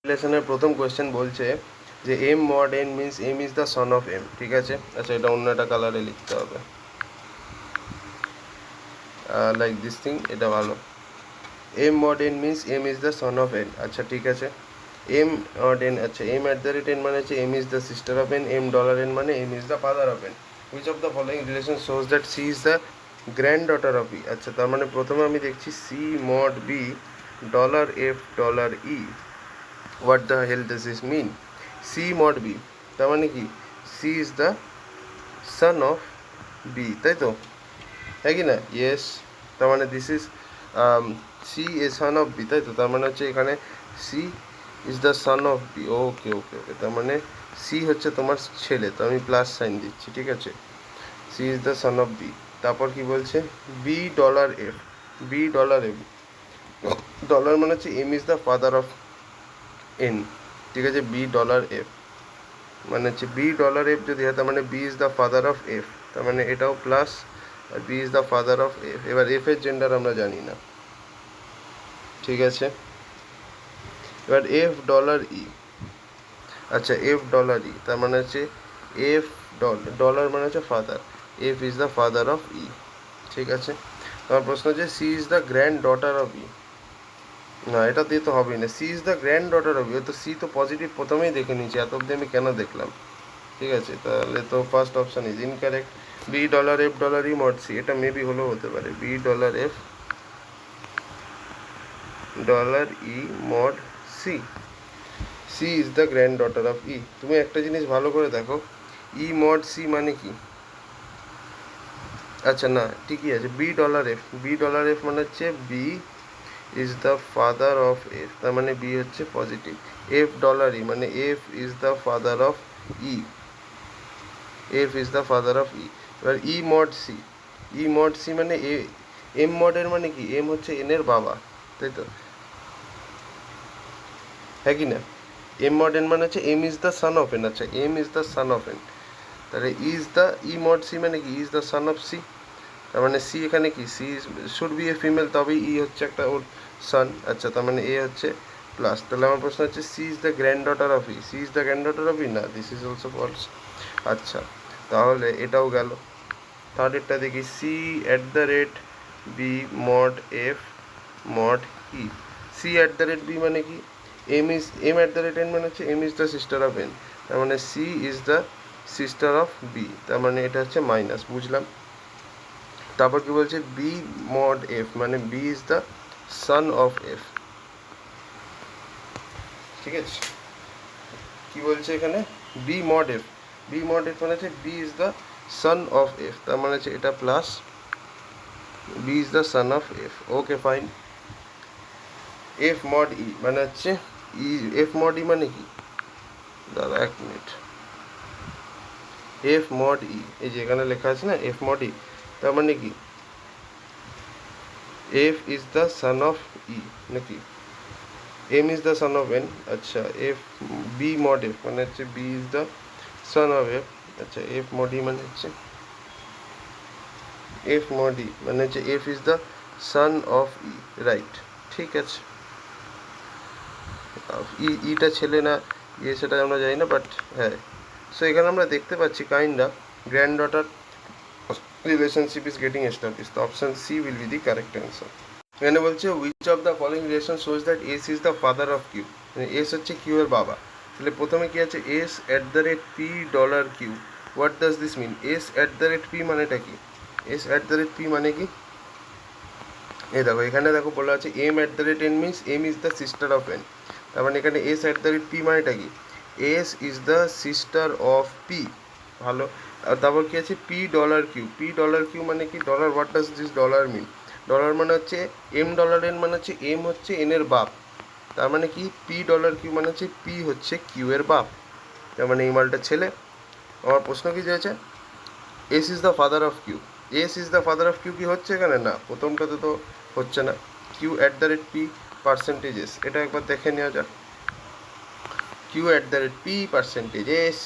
রিলেশনের প্রথম কোয়েশ্চেন বলছে যে M mod N means M is the son of M, ঠিক আছে। আচ্ছা, এটা অন্য একটা কালারে লিখতে হবে, লাইক দিস থিং, এটা ভালো। M mod N means M is the son of N, আচ্ছা ঠিক আছে। এম মড এন, আচ্ছা M at the rate N মানে হচ্ছে M is the sister of N, M dollar N মানে M is the father of N. Which of the following relation shows that C is the granddaughter of E. আচ্ছা, তার মানে প্রথমে আমি দেখছি C mod B dollar F dollar E. What the hell does this mean? C mod B তার মানে কি C is the son of B, তাই তো, হ্যাঁ কি না? ইয়েস। তার মানে this is C a son of B, তাই তো। তার মানে হচ্ছে এখানে C is the son of B. Okay okay okay, তার মানে সি হচ্ছে তোমার ছেলে, তো আমি প্লাস সাইন দিচ্ছি, ঠিক আছে। C is the son of B. তারপর কি বলছে? B dollar F, B dollar F, dollar মানে হচ্ছে M is the father of N, ঠিক আছে। বি ডলার এফ মানে হচ্ছে বি ডলার এফ যদি হয়, তার মানে B is the father of F, তার মানে এটাও প্লাস, আর B is the father of F. এবার এফ এর জেন্ডার আমরা জানি না, ঠিক আছে। এবার এফ ডলার ই, আচ্ছা এফ ডলার ই তার মানে হচ্ছে এফ ডলার মানে হচ্ছে father, F is the father of E, ঠিক আছে। আমার প্রশ্ন হচ্ছে C is the granddaughter of E. না, এটা দিয়ে তো হবেই না, C is the granddaughter of E, তো সি তো পজিটিভ প্রথমেই দেখে নিয়েছি, এত অব্দি আমি কেন দেখলাম? ঠিক আছে, তাহলে তো first option is incorrect. B dollar F dollar E mod C, এটা মেবি হলেও হতে পারে, B dollar F dollar E mod C, C is the granddaughter of E. তুমি একটা জিনিস ভালো করে দেখো, ই মড সি মানে কি? আচ্ছা না, ঠিকই আছে, B dollar F, B dollar F মানে হচ্ছে B is the father of F, তার মানে বি হচ্ছে পজিটিভ। এফ ডলার ই মানে F is the father of E, F is the father of E. এবার E mod C, E mod C মানে A, M মডের মানে কি? M হচ্ছে N এর বাবা, তাই তো, হ্যাঁ কি না? এম মড এন মানে হচ্ছে M is the son of N, আচ্ছা M is the son of N, তাহলে is the E mod C মানে কি? Is the son of C, তার মানে সি এখানে কি? C should be a female, তবেই ই হচ্ছে একটা ওর সান, আচ্ছা তার মানে এ হচ্ছে প্লাস। তাহলে আমার প্রশ্ন হচ্ছে C is the granddaughter of E, C is the granddaughter of E, না দিস ইজ অলসো ফলস। আচ্ছা, তাহলে এটাও গেল। থার্ডেরটা দেখি, C at the rate B mod F mod E. C at the rate B মানে কি? M is, M at the rate N মানে হচ্ছে M is the sister of N, তার মানে C is the sister of B, তার মানে এটা হচ্ছে মাইনাস, বুঝলাম। তারপর কি বলছে? বি মড এফ মানে B is the son of F, ঠিক আছে। কি বলছে এখানে? B mod F, B mod F মানে হচ্ছে B is the son of F, তার মানে হচ্ছে এটা plus, B is the son of F, okay fine. F mod E মানে হচ্ছে ই, এফ মড ই মানে কি? দাদা এক মিনিট, এফ মড ই, এই যে এখানে লেখা আছে না এফ মড ই, তার মানে কি? F is the son of E নাকি M is the son of N? আচ্ছা এফ বি মড এফ মানে হচ্ছে B is the son of F, আচ্ছা এফ মড ই মানে হচ্ছে, এফ মড ই মানে হচ্ছে F is the son of E, right, ঠিক আছে। ইটা ছেলে না ইয়ে সেটা আমরা জানি না, বাট হ্যাঁ। সো এখানে আমরা দেখতে পাচ্ছি kind of granddaughter relationship is getting establish, তো option C will be the correct answer. এখানে বলছে which of the following relation shows that S is the father of Q, মানে এস হচ্ছে কিউ এর বাবা। তাহলে প্রথমে কি আছে? S at the rate P dollar Q. What does this mean? S at the rate P মানেটা কি? S at the rate P মানে কি? এই দেখো এখানে দেখো বলা আছে M at the rate N means M is the sister of N, তার মানে এখানে S at the rate P মানেটা কি? S is the sister of P, ভালো। আর তারপর কি আছে? P dollar Q, P dollar Q মানে কি? Dollar, what does this dollar mean? Dollar মানে হচ্ছে এম ডলার এন মানে হচ্ছে এম হচ্ছে এন এর বাপ, তার মানে কি? পি ডলার কিউ মানে হচ্ছে পি হচ্ছে কিউ এর বাপ, তার মানে এই মালটা ছেলে। আমার প্রশ্ন কি হয়েছে? S is the father of Q, S is the father of Q কি হচ্ছে এখানে? না, প্রথমটাতে তো হচ্ছে না। Q at the rate P percentages, এটা একবার দেখে নেওয়া যাক। Q at the rate P percentages,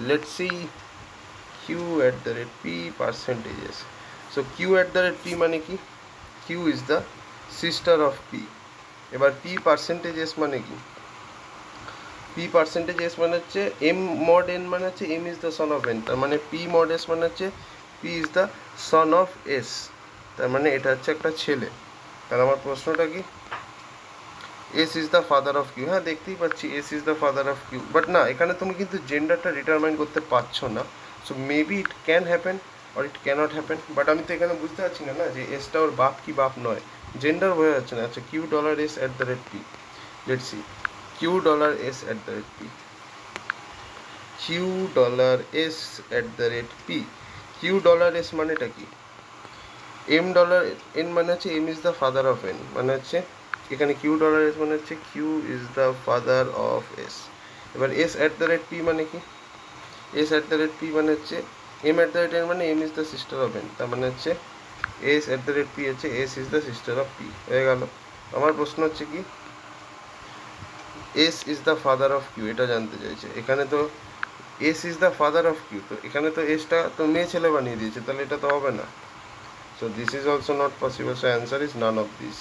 let's see Q at the rate P percentages. So Q at the rate P মানে কি? Q is the sister of P. এবার P percentages মানে কি? পি পার্সেন্টেজ এস মানে হচ্ছে M mod N মানে হচ্ছে M is the son of N, তার মানে পি মড এস মানে হচ্ছে P is the son of S, তার মানে এটা হচ্ছে একটা ছেলে। তাহলে আমার প্রশ্নটা কি, S is the father of Q, হ্যাঁ দেখতেই পাচ্ছি S is the father of Q, but না এখানে তুমি কিন্তু জেন্ডারটা ডিটারমাইন করতে পারছো না। So maybe it can happen or it can't happen, but আমি তো এখানে বুঝতে পারছি না যে এসটা ওর বাপ কি বাপ নয়, জেন্ডার বোঝা যাচ্ছে না। আচ্ছা Q dollar S at the rate P, let's see Q dollar S at the rate P, Q dollar S at the rate P, Q dollar S মানেটা কি, এম ডলার এন মানে হচ্ছে M is the father of N, মানে হচ্ছে এখানে Q dollar S মানে হচ্ছে Q is the father of S. এবার S at the rate P মানে কি, S at the rate P মানে হচ্ছে M at the rate N মানে M is the sister of N, তার মানে হচ্ছে S at the rate P হচ্ছে S is the sister of P, হয়ে গেল। আমার প্রশ্ন হচ্ছে কি, S is the father of Q এটা জানতে চাইছে, এখানে তো S is the father of Q, তো এখানে তো এসটা তো মেয়ে ছেলে বানিয়ে দিয়েছে, তাহলে এটা তো হবে না। So this is also not possible, so answer is none of these.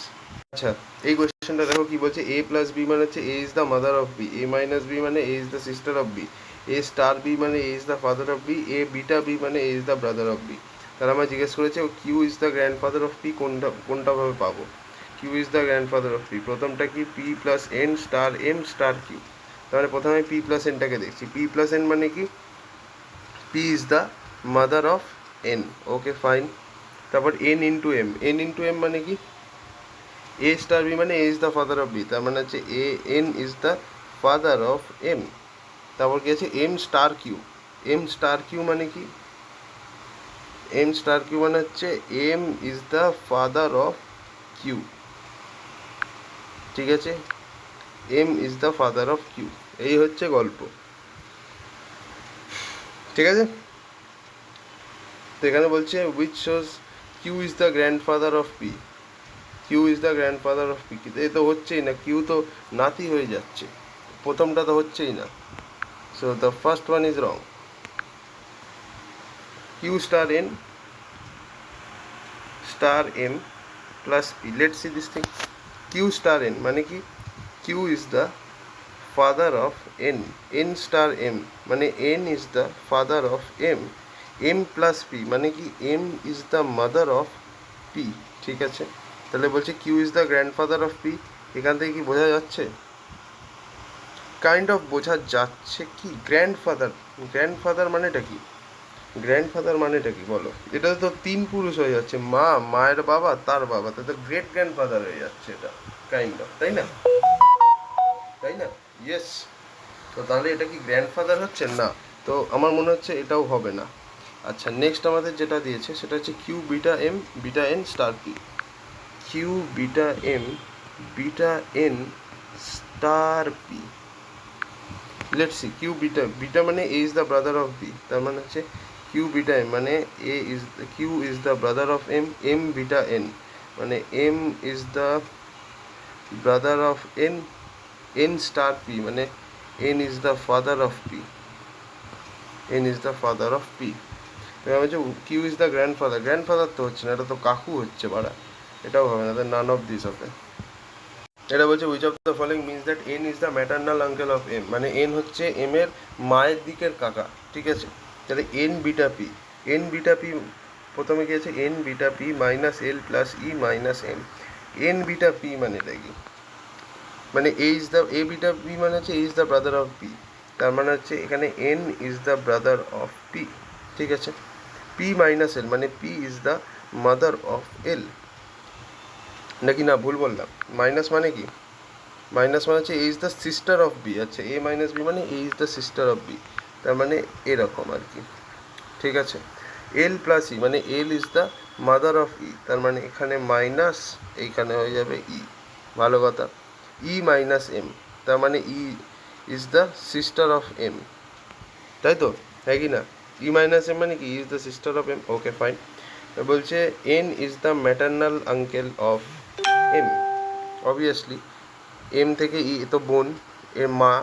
আচ্ছা এই কোয়েশ্চেনটা দেখো কি বলছে, a প্লাস বি মানে হচ্ছে a is the mother of B, a minus B মানে a is the sister of B, a star B মানে a is the father of B, a beta B মানে a is the brother of B. তাহলে আমার জিজ্ঞেস করেছে Q is the grandfather of P, কোনটা ভাবে পাবো, Q is the grandfather of P, প্রথমটা কি P plus N star M star Q, তাহলে প্রথমে পি প্লাস এনটাকে দেখছি, পি প্লাস এন মানে কি P is the mother of N, okay fine. তারপর N into M, N into M মানে কি এ স্টার বি মানে A is the father of B, তার মানে হচ্ছে A N is the father of M. তারপর কি আছে M star Q, M star Q মানে কি এম স্টার কিউ মানে হচ্ছে M is the father of Q, ঠিক আছে, M is the father of Q, এই হচ্ছে গল্প, ঠিক আছে। তো এখানে বলছে which shows Q is the grandfather of P, Q is the grandfather of P, এ তো হচ্ছেই না, কিউ তো নাতি হয়ে যাচ্ছে, প্রথমটা তো হচ্ছেই না, so the first one is wrong. Q star M plus P, let's see this thing, Q star N মানে কি Q is the father of N, N star M মানে N is the father of M, M plus P মানে কি M is the mother of P, ঠিক আছে। তাহলে বলছে Q is the grandfather of P, এখান থেকে কি বোঝা যাচ্ছে, কাইন্ড অফ বোঝা যাচ্ছে কি গ্র্যান্ডফাদার, গ্র্যান্ডফাদার মানেটা কি, গ্র্যান্ডফাদার মানেটা কি বলো, এটা তো তিন পুরুষ হয়ে যাচ্ছে, মা মায়ের বাবা তার বাবা, তাদের গ্রেট গ্র্যান্ডফাদার হয়ে যাচ্ছে এটা, কাইন্ড অফ, তাই না, তাই না, ইয়েস। তো তাহলে এটা কি গ্র্যান্ডফাদার হচ্ছে না, তো আমার মনে হচ্ছে এটাও হবে না। আচ্ছা নেক্সট আমাদের যেটা দিয়েছে সেটা হচ্ছে Q beta M beta N star P, Q beta M beta N star P, let's see Q beta, beta মানে A is the brother of B, তার মানে হচ্ছে কিউ বিটা এম মানে A is Q is the brother of M, M beta N মানে M is the brother of N, N star P মানে N is the father of P, N is the father of P. এবার বলছে Q is the grandfather, grandfather তো হচ্ছে না, এটা তো কাকু হচ্ছে বাড়া, এটাও হবে না, নান অফ দিস হবে। এটা বলছে which of the following means that N is the maternal uncle of M, মানে এন হচ্ছে এম এর মায়ের দিকের কাকা, ঠিক আছে। তাহলে N beta P, N beta P প্রথমে কি আছে N beta P minus L plus E minus M, N beta P মানে এটা কি, মানে A is the A beta P মানে হচ্ছে A is the brother of P, তার মানে হচ্ছে এখানে N is the brother of P, ঠিক আছে। পি মাইনাস এল মানে P is the mother of L, নাকি না ভুল বললাম, মাইনাস মানে কি, মাইনাস মানে হচ্ছে A is the sister of B, আচ্ছা এ মাইনাস বি মানে A is the sister of B, তার মানে এরকম আর কি, ঠিক আছে। এল প্লাস ই মানে L is the mother of E, তার মানে এখানে মাইনাস এইখানে হয়ে যাবে ই, ভালো কথা। ই মাইনাস এম তার মানে E is the sister of M, তাই তো, হ্যাঁ কি না, ই মাইনাস এম মানে কি is the sister of M, okay fine. বলছে N is the maternal uncle of M, obviously M থেকে ই তো বোন, এর মা,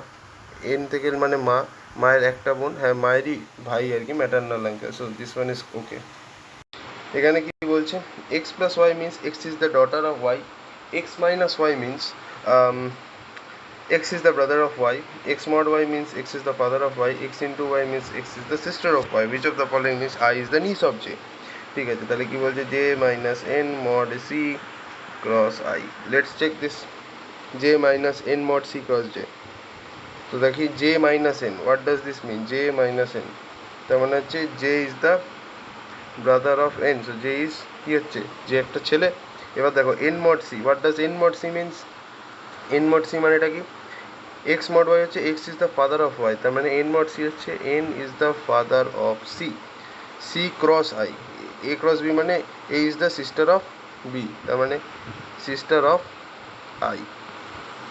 এন থেকে মানে মা, মায়ের একটা বোন, হ্যাঁ মায়েরই ভাই আর কি, maternal uncle, so this one is okay. এখানে কি বলছে X plus Y means X is the daughter of Y, X minus Y means x is the brother of y, x mod y means x is the father of y, x into y means x is the sister of y. Which of the following means I is the niece of j? ঠিক আছে, তাহলে কি বলছে j minus n mod c cross I. Let's check this. j minus n mod c cross j. তো দেখি j minus n, what does this mean? j minus n তার মানে হচ্ছে j is the brother of n, so j is কি হচ্ছে j একটা ছেলে। এবার দেখো n mod c, what does n mod c means? n mod c মানেটা কি? x mod y হচ্ছে x is the father of y, তার মানে n mod c হচ্ছে n is the father of c, c cross I, a cross b মানে a is the sister of b, তার মানে sister of I,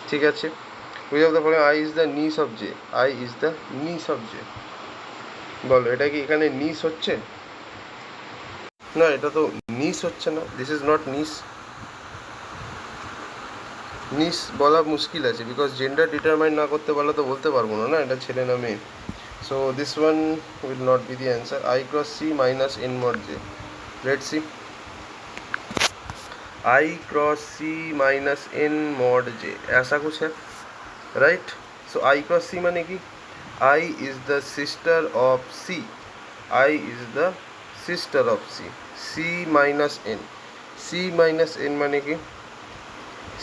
ঠিক আছে। which of the following I is the niece of j? I is the niece of j, বলো এটা কি এখানে niece হচ্ছে? না, এটা তো niece হচ্ছে না, this is not niece. নিস বলা মুশকিল আছে, বিকজ জেন্ডার ডিটারমাইন না করতে পারলে তো বলতে পারবো না না এটা ছেলে না মেয়ে। So this one will not be the answer. I cross c minus n mod j, let's see. I cross c minus n mod j ऐसा कुछ है, right? So I cross c माने कि I is the sister of c, I is the sister of c, c minus n, c minus n माने कि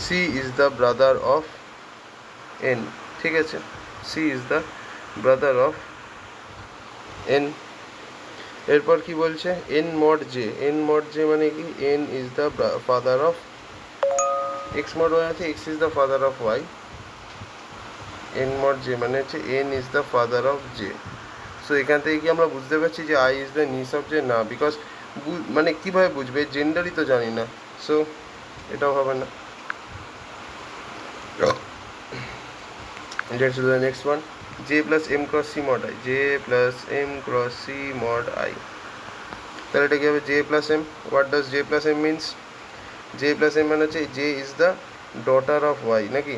c is the brother of n, ঠিক আছে, c is the brother of n। এরপর কি বলছে n mod j, n mod j মানে কি n is the father of x mod y আছে x is the father of y, n mod j মানে হচ্ছে n is the father of j। So এখান থেকে কি আমরা বুঝতে পারছি যে I is the niece of j? না, বিকজ মানে কিভাবে বুঝবে, জেন্ডারই তো জানি না, সো এটাও হবে না। Let's do the next one. j plus m cross c mod I, j plus m cross c mod I, তাহলে এটা কি হবে j plus m? what does j plus m means? j plus m মানে হচ্ছে j is the daughter of y নাকি,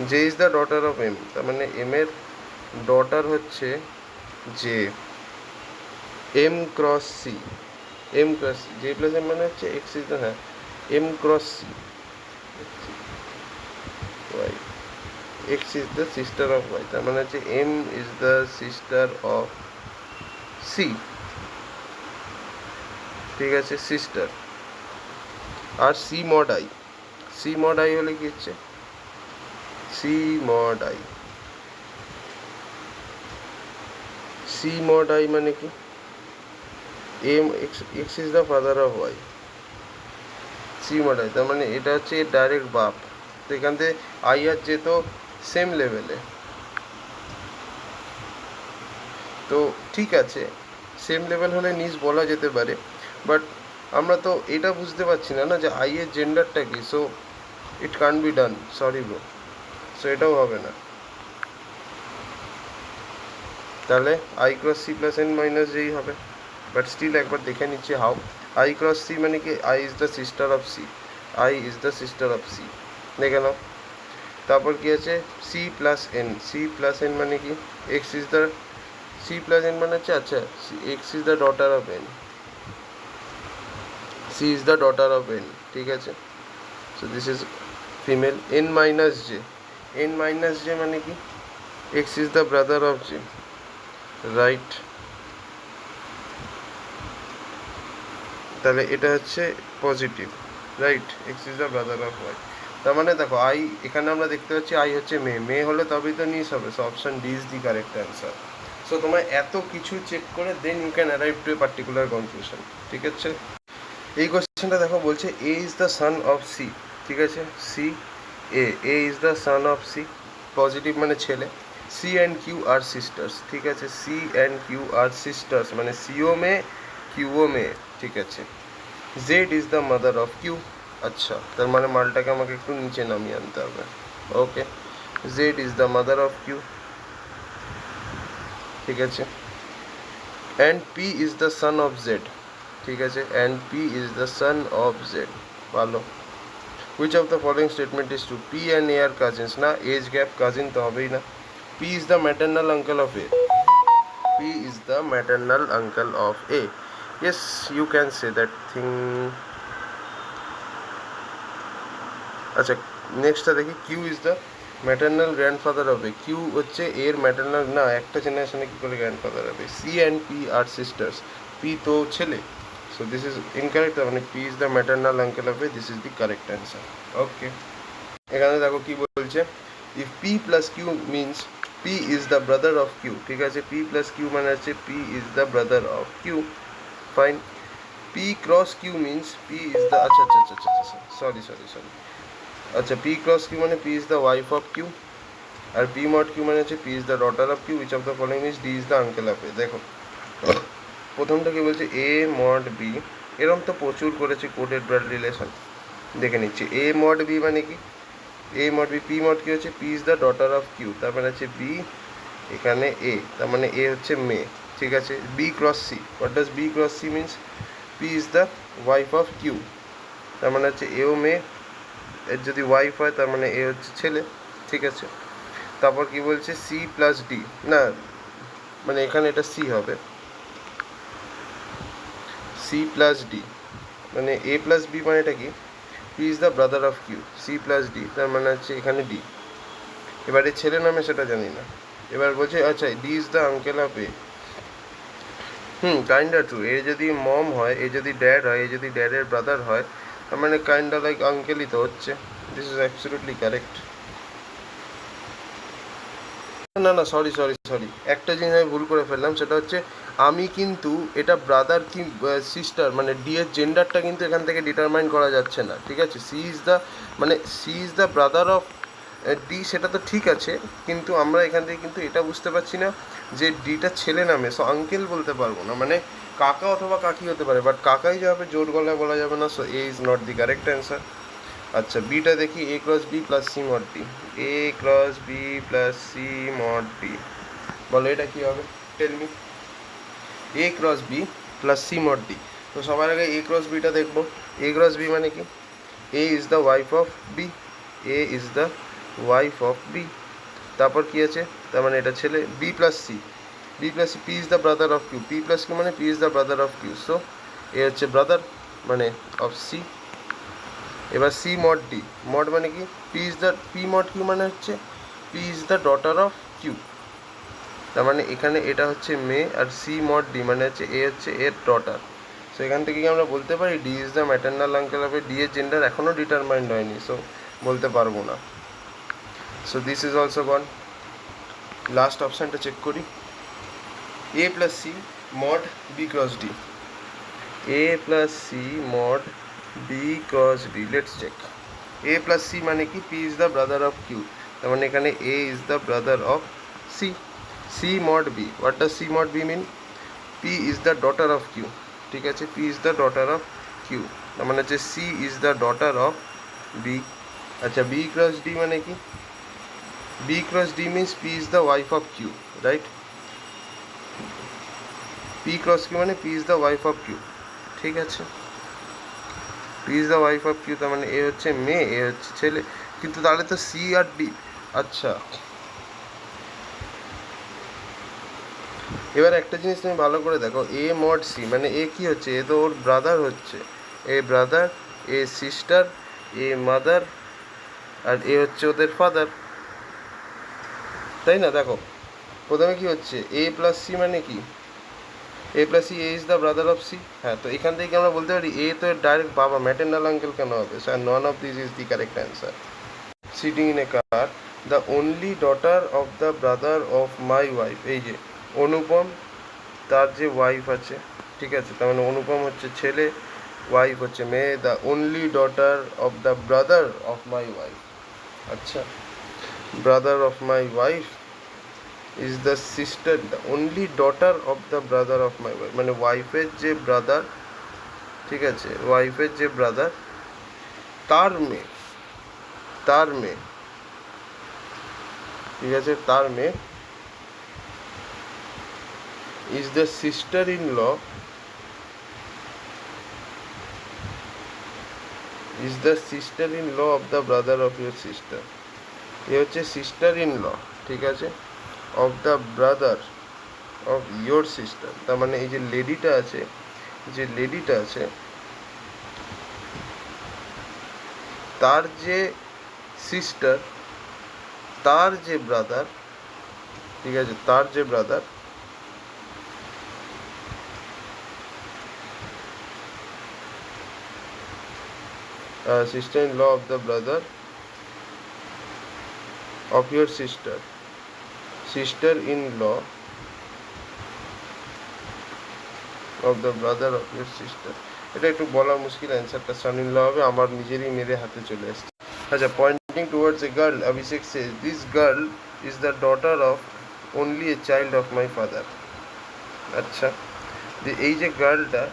j is the daughter of m, তার মানে m এর ডটার হচ্ছে j, m cross c, m cross c, j plus m মানে হচ্ছে x is the হ্যাঁ m cross c y, x is the sister of y, তার মানে হচ্ছে m is the sister of c, ঠিক আছে, সিস্টার। আর c mod I, c mod I হলে কি হচ্ছে c mod I, c mod I মানে কি m x is the father of y, c mod I, তার মানে এটা হচ্ছে ডাইরেক্ট বাপ। তো এখান থেকে I আর j তো সেম লেভেলে, তো ঠিক আছে সেম লেভেল হলে নিজ বলা যেতে পারে, বাট আমরা তো এটা বুঝতে পারছি না না যে I এর জেন্ডারটা কি, so it can't be done, sorry bro, so এটাও হবে না। তাহলে I cross c plus n minus j হবে, বাট স্টিল একবার দেখে নিচ্ছি হাউ। I cross c মানে কি I is the sister of c, I is the sister of c, দেখে নাও। তারপর কি আছে c plus n, c plus n মানে কি x is the, c plus n মানে হচ্ছে আচ্ছা x is the daughter of n, c is the daughter of n, ঠিক আছে। So this is female. n minus j, n minus j মানে কি x is the brother of j, right? তাহলে এটা হচ্ছে positive, right, x is the brother of y। তার মানে দেখো I এখানে আমরা দেখতে পাচ্ছি I হচ্ছে মেয়ে, মেয়ে হলে তবেই তো নিস হবে, so option D is the correct answer. So তোমার এত কিছু চেক করে then you can arrive to a particular conclusion, ঠিক আছে। এই কোশ্চেনটা দেখো বলছে A is the son of C, ঠিক আছে, C A is the son of C, positive মানে ছেলে, C and Q are sisters, ঠিক আছে, C and Q are sisters মানে সিও মেয়ে কিউও মেয়ে, ঠিক আছে। Z is the mother of Q, আচ্ছা তার মানে মালটাকে আমাকে একটু নিচে নামিয়ে আনতে হবে, okay, Z is the mother of Q, ঠিক আছে। And P is the son of Z, ঠিক আছে, and P is the son of Z, ভালো। Which of the following statement is true? P and A are cousins, না age gap cousin তো হবেই না। P is the maternal uncle of A, P is the maternal uncle of A, yes you can say that thing। আচ্ছা নেক্সটটা দেখি, Q is the maternal grandfather হবে। Q হচ্ছে এর ম্যাটার্নাল, না একটা জেনারেশনে কী করে গ্র্যান্ডফাদার হবে? C and P are sisters, P তো ছেলে, সো দিস ইজ ইনকারেক্ট, মানে P is the maternal uncle হবে, this is the correct answer. Okay, এখানে দেখো কি বলছে, if P plus Q means P is the brother of Q. ঠিক আছে, পি প্লাস কিউ মানে হচ্ছে P is the brother of Q, fine. P cross Q means P is the, আচ্ছা আচ্ছা আচ্ছা আচ্ছা সরি, আচ্ছা, পি ক্রস কিউ মানে P is the wife of Q, আর পি মড কিউ মানে হচ্ছে P is the daughter of Q, which of the following is D is the uncle of A. দেখো প্রথমটা কি বলছে, এ মড বি, এরকম তো প্রচুর করেছি কোডেড ব্লাড রিলেশন, দেখে নিচ্ছি। এ মড বি মানে কি, A mod B, P mod কি হচ্ছে P is the daughter of Q, তার মানে হচ্ছে বি, এখানে এ, তার মানে এ হচ্ছে মেয়ে। ঠিক আছে, B cross C, what does B cross C means P is the wife of Q, তার মানে হচ্ছে এও মেয়ে, এর যদি ওয়াইফ হয় তার মানে এ হচ্ছে ছেলে। ঠিক আছে, তারপর কি বলছে, সি প্লাস ডি, না মানে এখানে এটা সি হবে, সি প্লাস ডি মানে এ প্লাস বি, মানে এটা কি, P is the brother of Q, C plus D, তার মানে হচ্ছে এখানে ডি। এবারে ছেলে নামে সেটা জানি না। এবার বলছে আচ্ছা, D is the uncle of A, kinda true. A যদি মম হয়, এ যদি ড্যাড হয়, এ যদি ড্যাডের ব্রাদার হয়, তার মানে কাইন্ডা লাইক আঙ্কেলই তো হচ্ছে, দিস ইজ অ্যাবসলিউটলি কারেক্ট। না না, সরি, একটা জিনিস আমি ভুল করে ফেললাম, সেটা হচ্ছে আমি কিন্তু এটা ব্রাদার কি সিস্টার, মানে ডি এর জেন্ডারটা কিন্তু এখান থেকে ডিটারমাইন করা যাচ্ছে না। ঠিক আছে, সি ইজ দ্য, মানে C is the brother of D, সেটা তো ঠিক আছে, কিন্তু আমরা এখান থেকে কিন্তু এটা বুঝতে পারছি না যে ডিটা ছেলে নামে, সো আঙ্কেল বলতে পারবো না, মানে কাকা অথবা কাকি হতে পারে, বাট কাকাই যে হবে জোর গলায় বলা যাবে না, so A is not the correct answer. আচ্ছা, বিটা দেখি, A cross B plus C mod D, A cross B plus C mod D, বলো এটা কী হবে, tell me. A cross B plus C mod D, তো সবার আগে এ ক্রস বিটা দেখবো। এ ক্রস বি মানে কি, A is the wife of B, A is the wife of B, তারপর কী আছে, তার মানে এটা ছেলে। B plus C, P is the brother of Q, P plus Q মানে P is the brother of Q, so A হচ্ছে brother মানে অফ সি। এবার সি মড ডি, মড মানে কি, P is the, P mod Q মানে হচ্ছে P is the daughter of Q, তার মানে এখানে এটা হচ্ছে মেয়ে, আর সি মড ডি মানে হচ্ছে এ হচ্ছে এর ডটার, সো এখান থেকে কি আমরা বলতে পারি D is the maternal uncle of A. D এর জেন্ডার এখনও ডিটারমাইন্ড হয়নি, সো বলতে পারবো না, so this is also gone. Last অপশানটা চেক করি, A plus C mod B cross D, A plus C mod B cross D, let's check. A plus C মানে কি, P is the brother of Q, তার মানে এখানে A is the brother of C. C mod B, what does C mod B mean, P is the daughter of Q. ঠিক আছে, P is the daughter of Q, তার মানে হচ্ছে C is the daughter of B. আচ্ছা, B cross D মানে কি, B cross D means P is the wife of Q, right. P cross Q মানে P is the wife of Q. ঠিক আছে, P is the wife of Q, তার মানে A হচ্ছে মেয়ে, এ হচ্ছে ছেলে, কিন্তু তাহলে তো সি আর ডি। আচ্ছা, এবার একটা জিনিস তুমি ভালো করে দেখো, এ মড সি মানে এ কি হচ্ছে, এ তো ওর ব্রাদার হচ্ছে, A brother, A sister, A mother, আর এ হচ্ছে ওদের ফাদার, তাই না? দেখো প্রথমে কি হচ্ছে, এ প্লাস সি মানে কি, A plus C, A is the brother of C. হ্যাঁ, তো এখান থেকে আমরা বলতে পারি এ তো ডাইরেক্ট বাবা, ম্যাটার্নাল আঙ্কেল কেন হবে, sir none of this is the correct answer. Sitting in a car, the only daughter of the brother of my wife, এই যে অনুপম, তার যে ওয়াইফ আছে, ঠিক আছে, তার মানে অনুপম হচ্ছে ছেলে, ওয়াইফ হচ্ছে মেয়ে, the only daughter of the brother of my wife. আচ্ছা, brother of my wife is the sister, the only daughter of the brother of my wife, মানে ওয়াইফের যে ব্রাদার, ঠিক আছে, ওয়াইফের যে ব্রাদার, তার মেয়ে, তার মেয়ে, ঠিক আছে, তার মেয়ে is the sister-in-law, is the sister-in-law of the brother of your sister, এ হচ্ছে সিস্টার ইন ল, ঠিক আছে, of the brother of your sister, তার মানে এই যে লেডিটা আছে, যে লেডিটা আছে, তার যে সিস্টার, তার যে ব্রাদার, ঠিক আছে, তার যে brother sister in law of the brother of your sister, sister in law of the brother of your sister. এটা একটু বলা মুশকিল, অ্যান্সারটা সান ইন ল হবে, আমার নিজেরই মেরে হাতে চলে এসছে। আচ্ছা, pointing towards a girl, Abhishek says this girl is the daughter of only a child of my father. আচ্ছা, এই যে গার্লটা,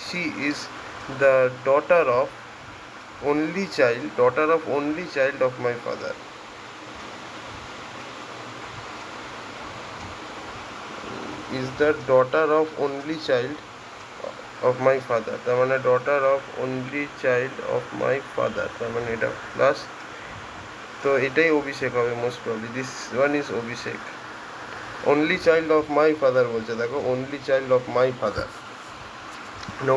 she is the daughter of only child, daughter of only child of my father. Is the daughter of only child of my father. তার মানে daughter of only child of my father, তার মানে এটা plus, তো এটাই অভিষেক হবে most probably. This one is Abhishek. Only child of my father বলছে, দেখো, only child of my father,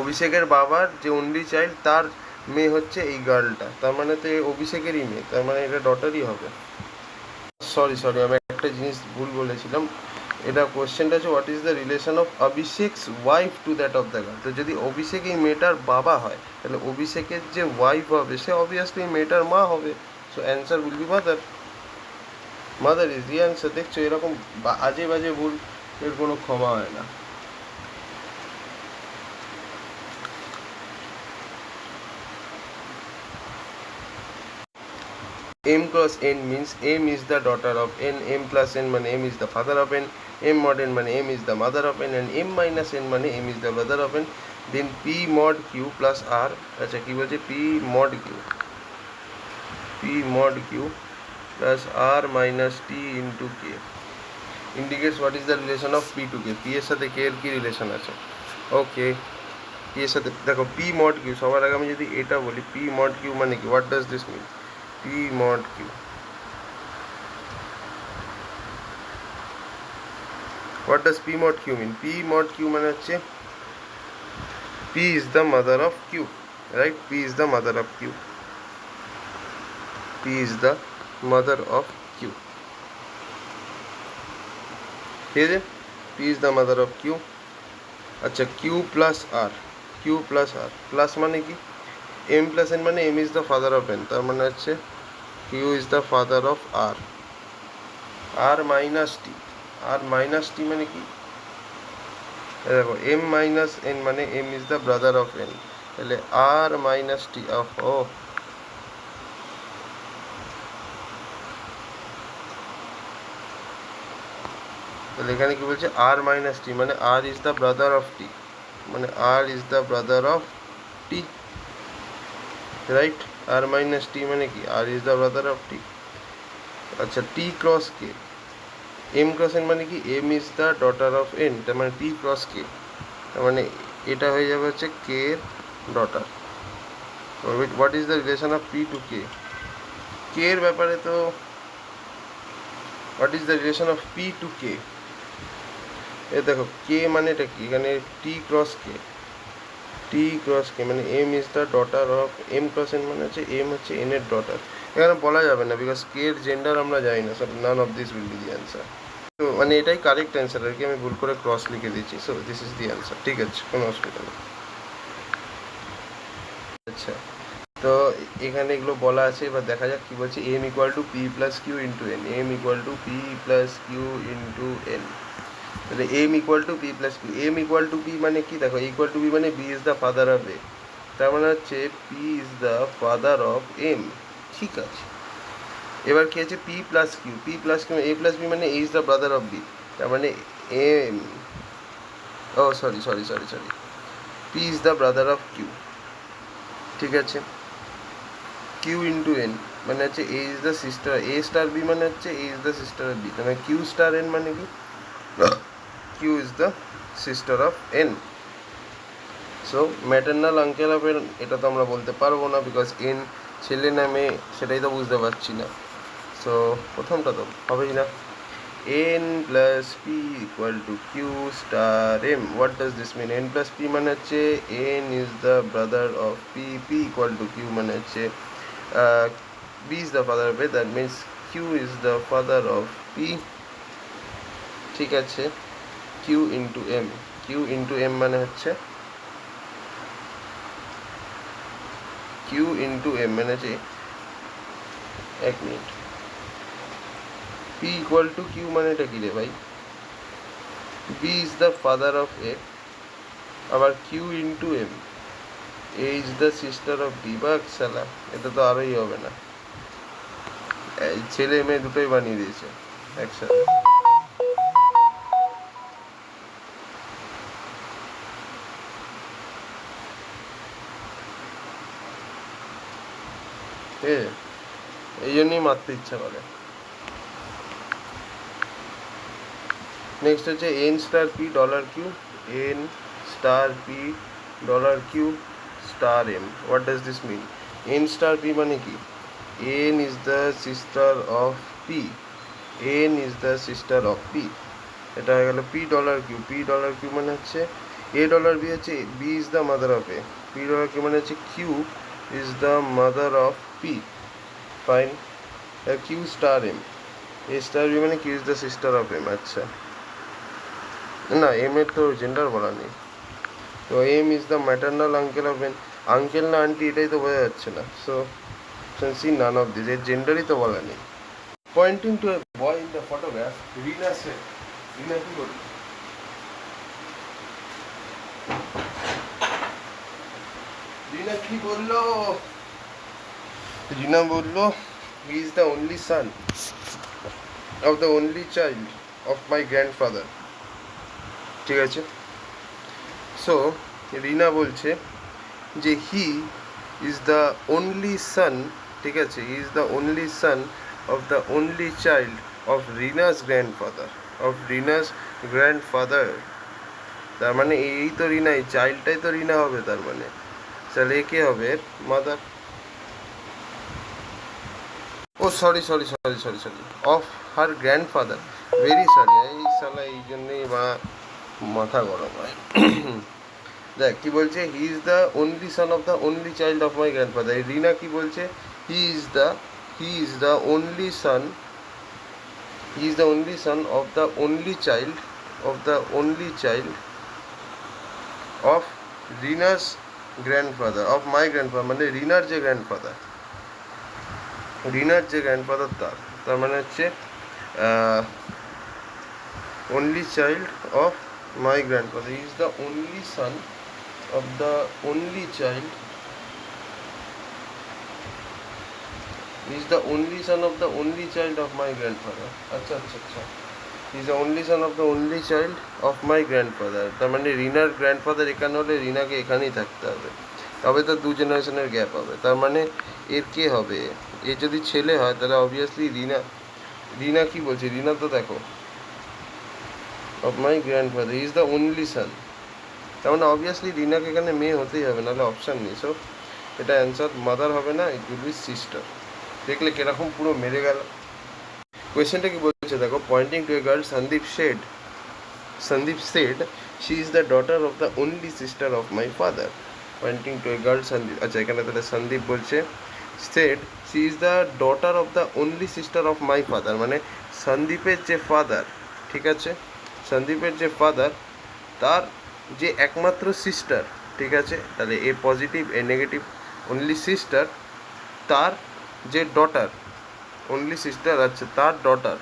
অভিষেকের বাবার যে অনলি চাইল্ড, তার মেয়ে হচ্ছে এই গার্লটা, তার মানে তো অভিষেকেরই মেয়ে, তার মানে এটা ডটারই হবে। সরি আমি একটা জিনিস ভুল বলেছিলাম। এটা কোয়েশ্চেনটা আছে what is the relation of Abhishek's wife to that of the girl. তো যদি অভিষেক এই মেয়েটার বাবা হয়, তাহলে অভিষেকের যে ওয়াইফ হবে সে অবভিয়াসলি মেয়েটার মা হবে। So answer will be mother. Mother is the answer. দেখছো, এরকম আজে বাজে ভুল এর কোনো ক্ষমা হয় না। M cross n means M is the daughter of n, M plus n মানে M is the father of n, M mod n মানে M is the mother of n, and M minus n মানে M is the brother of n. Then P mod Q plus R, আচ্ছা কি বলছে, P mod Q plus R minus T into K indicates what is the relation of P to K. P এর সাথে K এর কি relation আছে? ওকে, P এর সাথে দেখো P mod Q, সবার আগে আমি যদি এটা বলি P mod Q মানে কি, what does this mean? P mod Q, what does P mod Q mean? P mod Q মানে হচ্ছে P is the mother of Q, right? P is the mother of Q, P is the mother of Q, ঠিক আছে? P is the mother of Q. আচ্ছা, Q plus R, Q plus R, plus মানে কি, M plus N মানে M is the father of N, তার মানে হচ্ছে Q is the father of R. R minus T, R minus T মানে কি, দেখো M minus N মানে M is the brother of N, তাহলে R minus T অফ ও, তাহলে এখানে কি বলছে, R minus T মানে R is the brother of T, মানে R is the brother of T, right? R minus T মানে কি, R is the brother of T. আচ্ছা, T cross K, M cross N মানে কি, M is the daughter of N, তার মানে T cross K, তার মানে এটা হয়ে যাবে হচ্ছে K এর daughter. What is the relation of P to K? K এর ব্যাপারে তো what is the relation of P to K? এ দেখো K মানেটা কি, এখানে T cross K, T cross K মানে M is the daughter of M cross N মানে হচ্ছে M হচ্ছে N এর ডটার। এখানে বলা যাবে না বিকজ K এর জেন্ডার আমরা জানি না, সব নান of this will be the answer. তো মানে এটাই কারেক্ট অ্যান্সার আর কি, আমি ভুল করে ক্রস লিখে দিচ্ছি। So this is the answer, ঠিক আছে, কোনো অসুবিধা নেই। আচ্ছা, তো এখানে এগুলো বলা আছে, এবার দেখা যাক কি বলছে। M equal to P plus Q into N, M equal to P plus Q into N, তাহলে M equal to P plus Q, M equal to P মানে কি, দেখো ইকুয়াল টু P মানে B is the father of A, তার মানে হচ্ছে P is the father of M, ঠিক আছে। এবার কি আছে, P plus Q, P plus Q, A plus B মানে A is the brother of B, তার মানে M, oh sorry, P is the brother of Q, ঠিক আছে। Q ইন্টু N মানে হচ্ছে A is the sister, A star B মানে হচ্ছে A is the sister of B, মানে Q star N মানে কি, Q is the sister of N। So maternal uncle of N এটা তো আমরা বলতে পারবো না বিকজ N ছেলে না মেয়ে সেটাই তো বুঝতে পারছি না। সো প্রথমটা তো হবেই না। N plus P equal to Q star M, what does this mean? N plus P মানে হচ্ছে N is the brother of P, P equal to Q মানে হচ্ছে B is the father of A, that means Q is the father of P, ঠিক আছে। Q into M, Q into M মানে হচ্ছে Q into M মানে হচ্ছে, এক minute, P equal to Q মানেটা কি রে ভাই? B is the father of A, আবার Q into M, A is the sister of B, বা শালা এটা তো আরোই হবে না, ছেলে মেয়ে দুটোই বানিয়ে দিয়েছে একসাথে। এই জন্যই মারতে ইচ্ছা করে। নেক্সট হচ্ছে N star P dollar Q, N star P dollar Q star M. What does this mean? N star P মানে কি? N is the sister of P, N is the sister of P. এটা হয়ে গেল P dollar Q, P dollar Q মানে হচ্ছে A dollar B হচ্ছে B is the mother of A, P dollar Q মানে হচ্ছে Q is the mother of P, fine. Q star M, A star B মানে Q is the sister of M. আচ্ছা, না M এর তো gender বলা নেই, তো M is the maternal uncle of N, uncle না আন্টি এটাই তো বোঝা যাচ্ছে না, so C none of this, এর জেন্ডারই তো বলা নেই। Pointing to a boy in the photograph, Rina say, Rina কি বলল? রিনা কি বললো? রিনা বললো he is the only son of the only child of my grandfather, ঠিক আছে। সো রিনা বলছে যে হি ইজ দ্য অনলি সান, ঠিক আছে, হি is the only son of the only child of Rina's grandfather, of Rina's grandfather. তার মানে এই তো রিনা, এই চাইল্ডটাই তো রিনা হবে, তার মানে তাহলে এ কে হবে? Mother. Oh sorry sorry sorry sorry sorry, of her grandfather, very sorry, এই সালা এই জন্যই মাথা গরম হয়। দেখ কি বলছে, হি is the only son of the only child of my grandfather. এই রিনা কি বলছে? হি is the only Son, he is the only son of the only child, of the only child of Rina's grandfather, of my grandfather, মানে রিনার যে grandfather, রিনার যে grandfather তার মানে হচ্ছে only child of my grandfather. He is the only son of the only child. He is the only son of the only child of my grandfather. আচ্ছা আচ্ছা আচ্ছা, he is the only son of the only child of my grandfather. তার মানে রিনার grandfather এখানে হলে রিনাকে এখানেই থাকতে হবে, তবে তো দু জেনারেশনের গ্যাপ হবে। তার মানে এর কে হবে? এ যদি ছেলে হয় তাহলে অবভিয়াসলি রিনা, রিনা কি বলছে? রিনা তো দেখো of my grandfather, he is the only সান, তার মানে অবভিয়াসলি রিনাকে এখানে মেয়ে হতেই হবে, নাহলে অপশান নেই। সো এটা অ্যান্সার মাদার হবে না, ইট উইল বি সিস্টার। দেখলে কিরকম পুরো মেরে গেল। কোয়েশ্চেনটা কি বলছে দেখো, pointing to a girl Sandeep said she is the daughter of the only sister of my father. Pointing to a girl Sandeep, আচ্ছা এখানে তাহলে সন্দীপ বলছে said she is the daughter of the only sister of my father, মানে সন্দীপের যে father, ঠিক আছে, সন্দীপের যে ফাদার তার যে একমাত্র সিস্টার, ঠিক আছে, তাহলে A positive A negative, only sister, তার যে ডটার, অনলি সিস্টার আছে তার ডটার,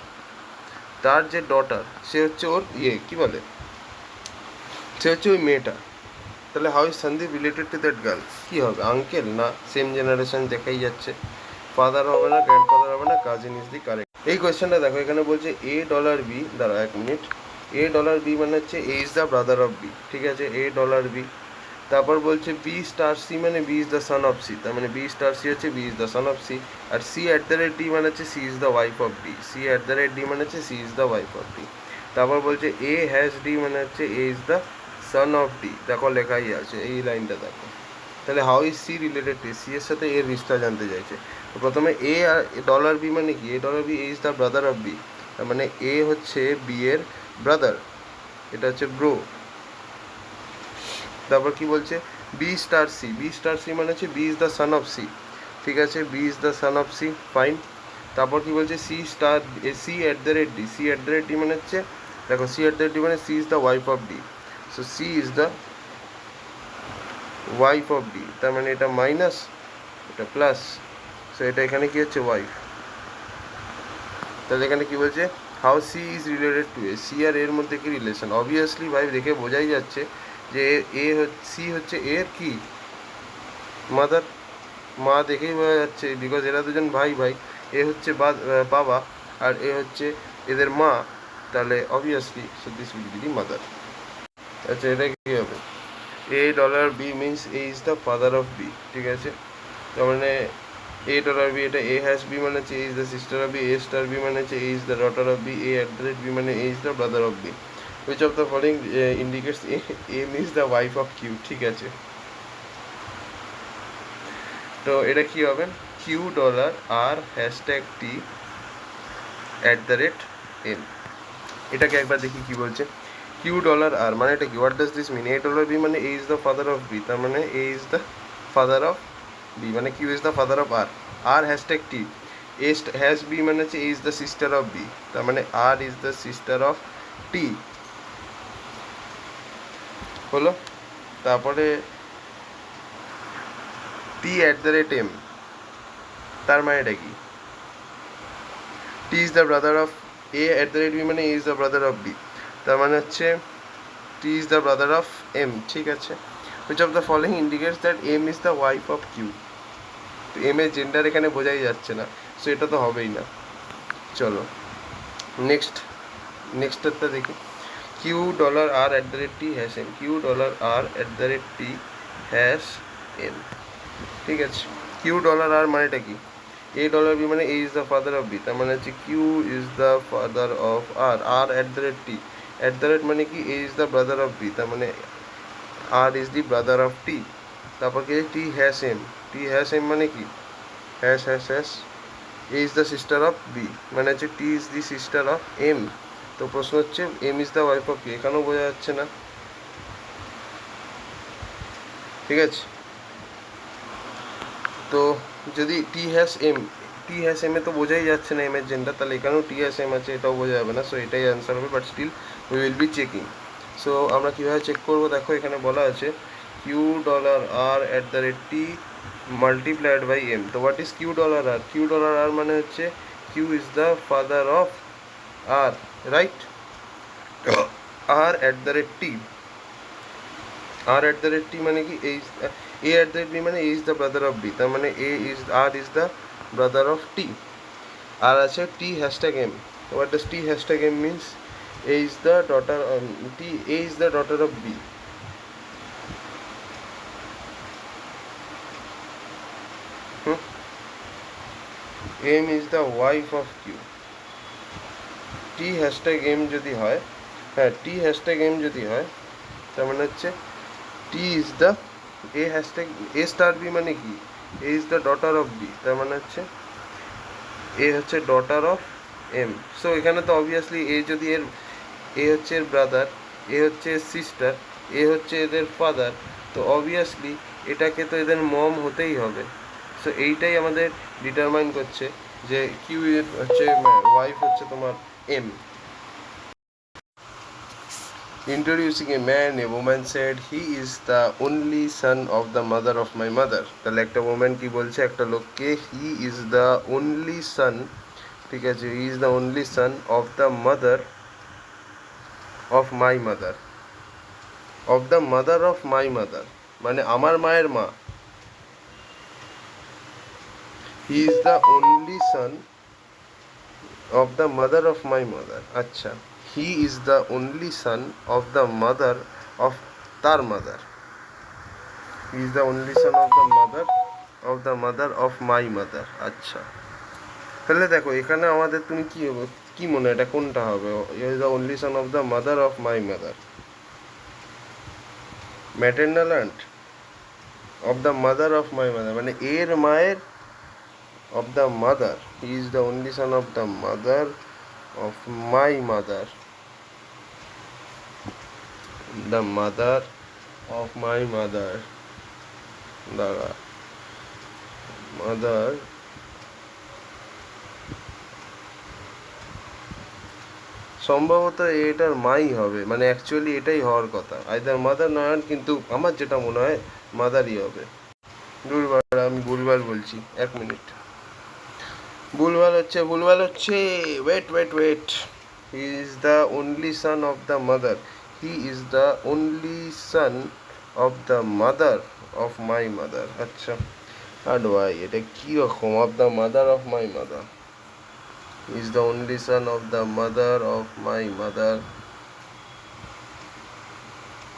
তার যে ডটার সে হচ্ছে ওর কি বলে, সে হচ্ছে ওই মেয়েটা। তাহলে how is Sandeep related to that girl? কী হবে? আঙ্কেল না সেম জেনারেশন দেখাই যাচ্ছে, ফাদার হবে না, গ্র্যান্ডফাদার হবে না, কাজিন ইজ দি কারেক্ট। এই কোয়েশ্চেনটা দেখো, এখানে বলছে এ ডলার বি, দাঁড়া এক মিনিট, এ ডলার বি মানে হচ্ছে A is the brother of B, ঠিক আছে, এ ডলার বি। তারপর বলছে বি স্টার সি মানে B is the son of C, তার মানে বি স্টার সি হচ্ছে B is the son of C. আর C at the rate D মানে হচ্ছে C is the wife of D, C at the rate D মানে হচ্ছে C is the wife of D. তারপর বলছে A has D মানে হচ্ছে A is the son of D, দেখো লেখাই আছে এই লাইনটা দেখো। তাহলে how is C related to C, এর সাথে এর রিস্তা জানতে চাইছে। তো প্রথমে এ আর ডলার বি মানে কি? A dollar B A is the brother of B, তার মানে এ হচ্ছে বি এর ব্রাদার, এটা হচ্ছে ব্রো। তারপর কি বলছে B star C, B star C মানে হচ্ছে B is the son of C, ঠিক আছে, B is the son of C, fine. তারপর কি বলছে, C star C at the rate D, C at the rate D মানে হচ্ছে, দেখো C at the rate D মানে C is the wife of D, so C is the wife of D, তার মানে এটা মাইনাস এটা plus, so এটা এখানে কি হচ্ছে ওয়াইফ। তাহলে এখানে কি বলছে, how C is related to A, C আর এর মধ্যে কি রিলেশন, অবভিয়াসলি ভাই দেখে বোঝাই যাচ্ছে যে এ সি হচ্ছে এর কি মাদার, মা দেখেই বোঝা যাচ্ছে, বিকজ এরা দুজন ভাই ভাই, এ হচ্ছে বাবা আর এ হচ্ছে এদের মা, তাহলে obviously so this will be the mother. আচ্ছা এটা কি হবে, A dollar B means A is the father of B, ঠিক আছে, তার মানে এ ডলার বি, এটা এ হ্যাশ বি মানে হচ্ছে A is the sister of B, A star B মানে হচ্ছে A is the daughter of B, A at the rate B মানে A is the brother of B, which of the following indicates A means the wife of Q, ঠিক আছে। তো এটা কি হবে, Q dollar R hashtag T at the rate M, এটাকে একবার দেখি কি বলছে, কিউ ডলার আর মানে এটা কি, what does this mean, A dollar B মানে A is the father of B, তার মানে A is the father of B মানে Q is the father of R, R hashtag T, A hash B মানে হচ্ছে A is the sister of B, তার মানে R is the sister of T, হলো। তারপরে T at the rate M, তার মানে এটা কি, T is the brother of A at the rate B মানে A is the brother of B, তার মানে হচ্ছে T is the brother of M, ঠিক আছে। Which of the following indicates that M is the wife of Q, তো M এর gender এখানে বোঝাই যাচ্ছে না, সো এটা তো হবেই না। চলো নেক্সটটা দেখি, Q dollar R at the rate T hash M, Q dollar R at the rate T hash M, ঠিক আছে। কিউ ডলার আর মানেটা কি, এ ডলার বি মানে A is the father of B, তার মানে হচ্ছে Q is the father of R, R at the rate T, at the rate মানে কি A is the brother of B, তার মানে R is the brother of T, তারপর কি T hash M, T hash M মানে কি hash hash hash A is the sister of B, মানে হচ্ছে T is the sister of M, তো প্রশ্ন হচ্ছে M is the wife of B, এখানেও বোঝা যাচ্ছে না, ঠিক আছে। তো যদি T hash M, T hash M এ তো বোঝাই যাচ্ছে না এম এর জেন্ডার, তাহলে এখানেও টি হ্যাশ এম আছে, এটাও বোঝা যাবে না, সো এটাই অ্যান্সার হবে, but still we will be checking. So আমরা কীভাবে চেক করবো, দেখো এখানে বলা আছে Q dollar R at the rate T multiplied by M, তো what is Q dollar R, Q dollar R মানে হচ্ছে Q is the father of R, right, R at the rate T, R at the rate T মানে কি A at the rate B মানে A is the brother of B, তার মানে A is R is the brother of T, আর আছে T hashtag M, what does T hashtag M means, A is the daughter T, A is the daughter of B, M is the wife of Q, T hashtag M যদি হয়, হ্যাঁ টি hashtag M যদি হয়, তার মানে হচ্ছে T is the A hashtag A star B মানে কি A is the daughter of B, তার মানে হচ্ছে এ হচ্ছে ডটার অফ এম, সো এখানে তো অবভিয়াসলি এ যদি এর, এ হচ্ছে এর ব্রাদার, এ হচ্ছে এর সিস্টার, এ হচ্ছে এদের ফাদার, তো অবভিয়াসলি এটাকে তো এদের মম হতেই হবে, সো এইটাই আমাদের ডিটারমাইন করছে যে কিউ এর হচ্ছে ওয়াইফ হচ্ছে তোমার M. Introducing a man, a woman said, he is the only son of the mother of my mother. তাহলে একটা woman কি বলছে একটা লোককে, he is the only son, ঠিক আছে, he is the only son of the mother of my mother, of the mother of my mother মানে আমার মায়ের মা, he is the only son of the mother of my mother, আচ্ছা, he is the only son of the mother of তার mother, he is the only son of the mother of my mother, আচ্ছা। তাহলে দেখো এখানে আমাদের তুমি কি হবে, কি মনে হয় এটা কোনটা হবে, he is the only son of the mother of my mother, maternal aunt of the mother of my mother মানে এর মায়ের of the mother, he is the only son of the mother of my mother, the mother of my mother, দাঁড়া mother সম্ভবত এটার মাই হবে, মানে actually এটাই হওয়ার কথা, আইদার মাদার নয়, কিন্তু আমার যেটা মনে হয় মাদারই হবে। ভুলভাল, আমি ভুলভাল বলছি, 1 মিনিট। ভুলভাল হচ্ছে wait wait wait. He is the only son of the mother, he is the only son of the mother of my mother. আচ্ছা, আর ভাই এটা কীরকম, of the mother of my mother, is the only son of the mother of my mother,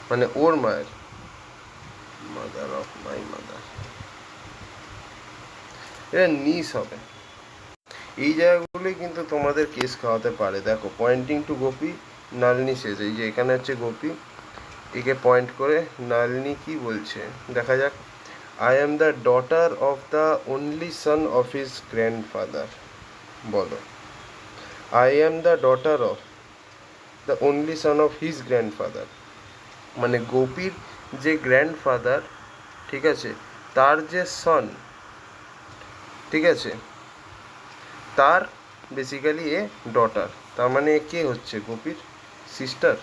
মানে ওর মায়ের, mother of my mother, এটা নিস হবে। এই জায়গাগুলোই কিন্তু তোমাদের কেস খাওয়াতে পারে। দেখো, পয়েন্টিং টু গোপী, নালিনী শেষ, এই যে এখানে হচ্ছে গোপী, একে পয়েন্ট করে নালিনী কি বলছে দেখা যাক। I am the daughter of the only son of his grandfather. বলো, I am the daughter of the only son of his grandfather, মানে গোপীর যে গ্র্যান্ডফাদার, ঠিক আছে, তার যে সন, ঠিক আছে, তার বেসিক্যালি এ ডটার, তার মানে এ কে হচ্ছে, গোপীর সিস্টার।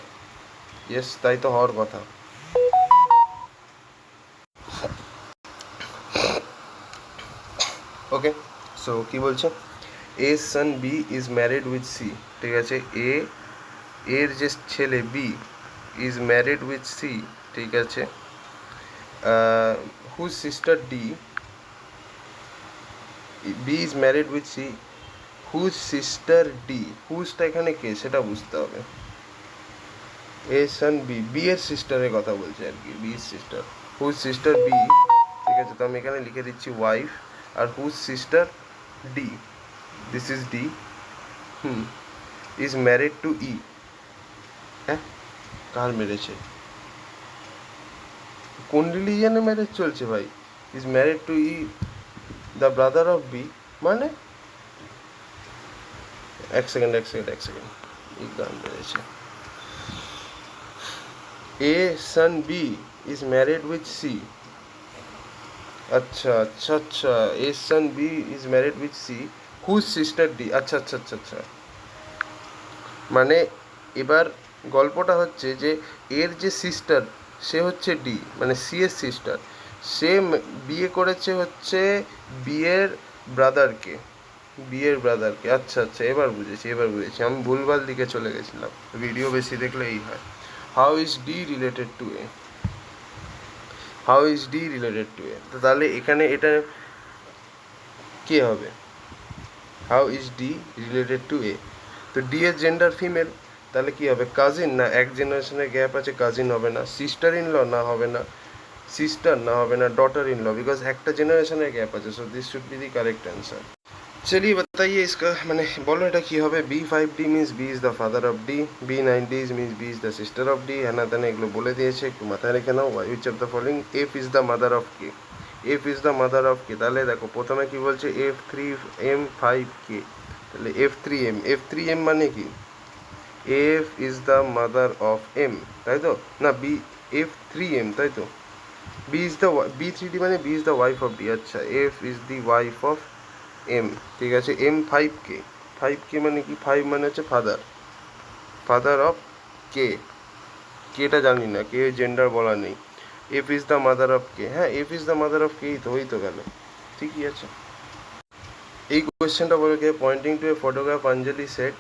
ইয়েস, তাই তো হওয়ার কথা। ওকে, সো কি বলছে, A son B is married with C, ঠিক আছে, এর যে ছেলে B is married with C, ঠিক আছে, whose sister D, B is married with C whose sister D, হুজটা এখানে কে সেটা বুঝতে হবে। এ সন বি, বি এর সিস্টারের কথা বলছে আর কি, বি এর সিস্টার, হুজ সিস্টার বি, ঠিক আছে, তো আমি এখানে লিখে দিচ্ছি ওয়াইফ, আর whose sister D, this is D, is married to E. হ্যাঁ, কার মেরেছে, কোন রিলিজনে ম্যারেজ চলছে ভাই, is married to E the brother of B, মানে এক সেকেন্ড, এই গান মেরেছে। A son B is married with C. अच्छा अच्छा अच्छा, A son B is married with C whose sister D. আচ্ছা আচ্ছা আচ্ছা আচ্ছা, মানে এবার গল্পটা হচ্ছে যে এর যে সিস্টার সে হচ্ছে ডি, মানে সি এর সিস্টার, সে বিয়ে করেছে হচ্ছে বিয়ের ব্রাদারকে, বিয়ের ব্রাদারকে। আচ্ছা আচ্ছা, এবার বুঝেছি, আমি ভুলভাল দিকে চলে গেছিলাম, ভিডিও বেশি দেখলে এই হয়। How is D related to A, how is D related to A, তো তাহলে এখানে এটা কে হবে, how is D related to A, তো ডি এর জেন্ডার ফিমেল, তাহলে কি হবে, কাজিন, না এক জেনারেশনের গ্যাপ আছে, কাজিন হবে না, সিস্টার ইন ল না হবে না, সিস্টার না হবে না, ডটার इन लॉ, बिकॉज একটা জেনারেশনের গ্যাপ আছে, so this should be the correct answer. चलिए बताइए इसका, मैंने बोलो এটা কি হবে, B5D means B is the father of D, B9D means B is the sister of D, হ্যাঁ না তেনা এগুলো বলে দিয়েছে, একটু মাথায় রেখে নাও। Which of the following, F is the mother of K, F is the mother of K, তাহলে দেখো প্রথমে কি বলছে, F3M5K, তাহলে F3M মানে কি, F is the mother of M, তাই তো, না B, F3M, তাই তো, B ইজ দ্য B3D মানে B is the wife of D, আচ্ছা, F is the wife of M, ঠিক আছে, M5K, 5K মানে কি, 5 মানে হচ্ছে ফাদার, ফাদার অফ কে, কেটা জানি না, কে জেন্ডার বলা নেই, F is the mother of K, হ্যাঁ F is the mother of কেই তো, ওই তো গেল, ঠিকই আছে। এই কোয়েশ্চেনটা বলে কে, Poynting to a photograph Anjali set,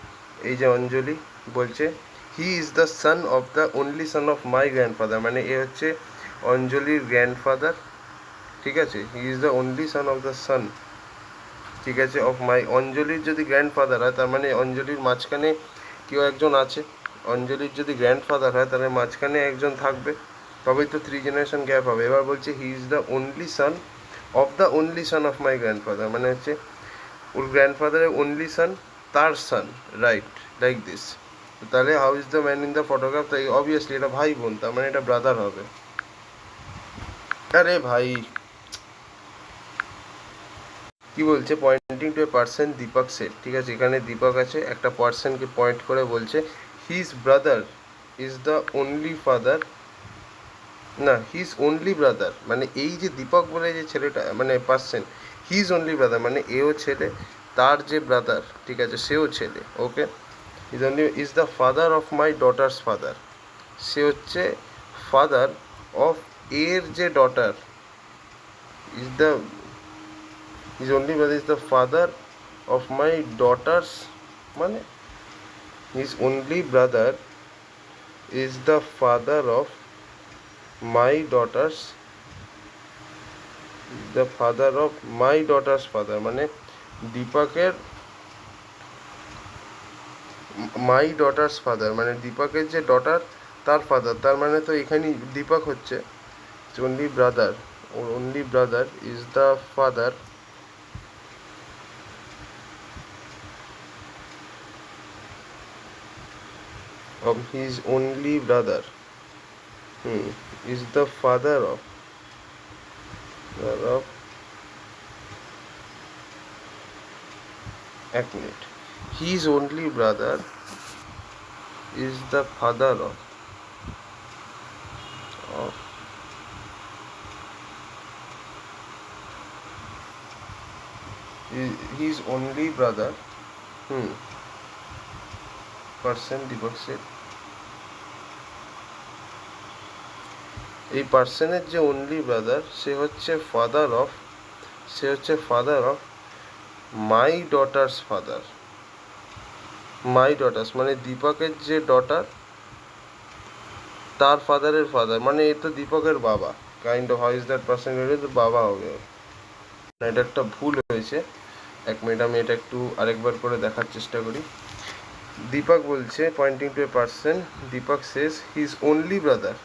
এই যে অঞ্জলি বলছে হি is the son of the only son of my grandfather, মানে এ হচ্ছে অঞ্জলির গ্র্যান্ডফাদার, ঠিক আছে, হি is the only son of the sun, ঠিক আছে, অফ মাই, অঞ্জলির যদি গ্র্যান্ডফাদার হয় তার মানে অঞ্জলির মাঝখানে কেউ একজন আছে, অঞ্জলির যদি গ্র্যান্ডফাদার হয় তাহলে মাঝখানে একজন থাকবে, তবেই তো 3 জেনারেশন গ্যাপ হবে। এবার বলছে হি is the only son of the only son of my grandfather, মানে হচ্ছে ওর গ্র্যান্ডফাদারের অনলি সান, তার সান, রাইট, লাইক দিস। তাহলে how is the man in the photograph, তাই অবভিয়াসলি এটা ভাই বোন, তার মানে এটা ব্রাদার হবে। আরে ভাই কি বলছে, pointing to a person Deepak said, ঠিক আছে, এখানে দীপক আছে, একটা পার্সনকে পয়েন্ট করে বলছে his brother is the only father, না হিজ অনলি ব্রাদার, মানে এই যে দীপক বলে যে ছেলেটা মানে person, he is only brother মানে এও ছেলে, তার যে ব্রাদার ঠিক আছে সেও ছেলে। Okay, is the father of my daughter's father, সে হচ্ছে ফাদার অফ এর যে daughter, is the is only brother is the father of my daughter's মানে his only brother is the father of my daughter's, the father of my daughter's father মানে দীপকের মাই daughter's father মানে দীপকের যে daughter তার father, তার মানে তো এখানে দীপক হচ্ছে only brother, or only brother is the father of his only brother, is the father of এক minute, his only brother is the father of his only brother person Deepak said, এই পার্সনের যে অনলি ব্রাদার সে হচ্ছে father of my daughter's father, my daughter's মানে দীপকের যে daughter তার ফাদারের ফাদার মানে এ তো দীপকের বাবা, kind of how is that person তো বাবা হবে। এটা একটা ভুল হয়েছে, এক মিনিট আমি এটা একটু আরেকবার করে দেখার চেষ্টা করি। দীপক বলছে pointing to a person, Deepak says his only brother,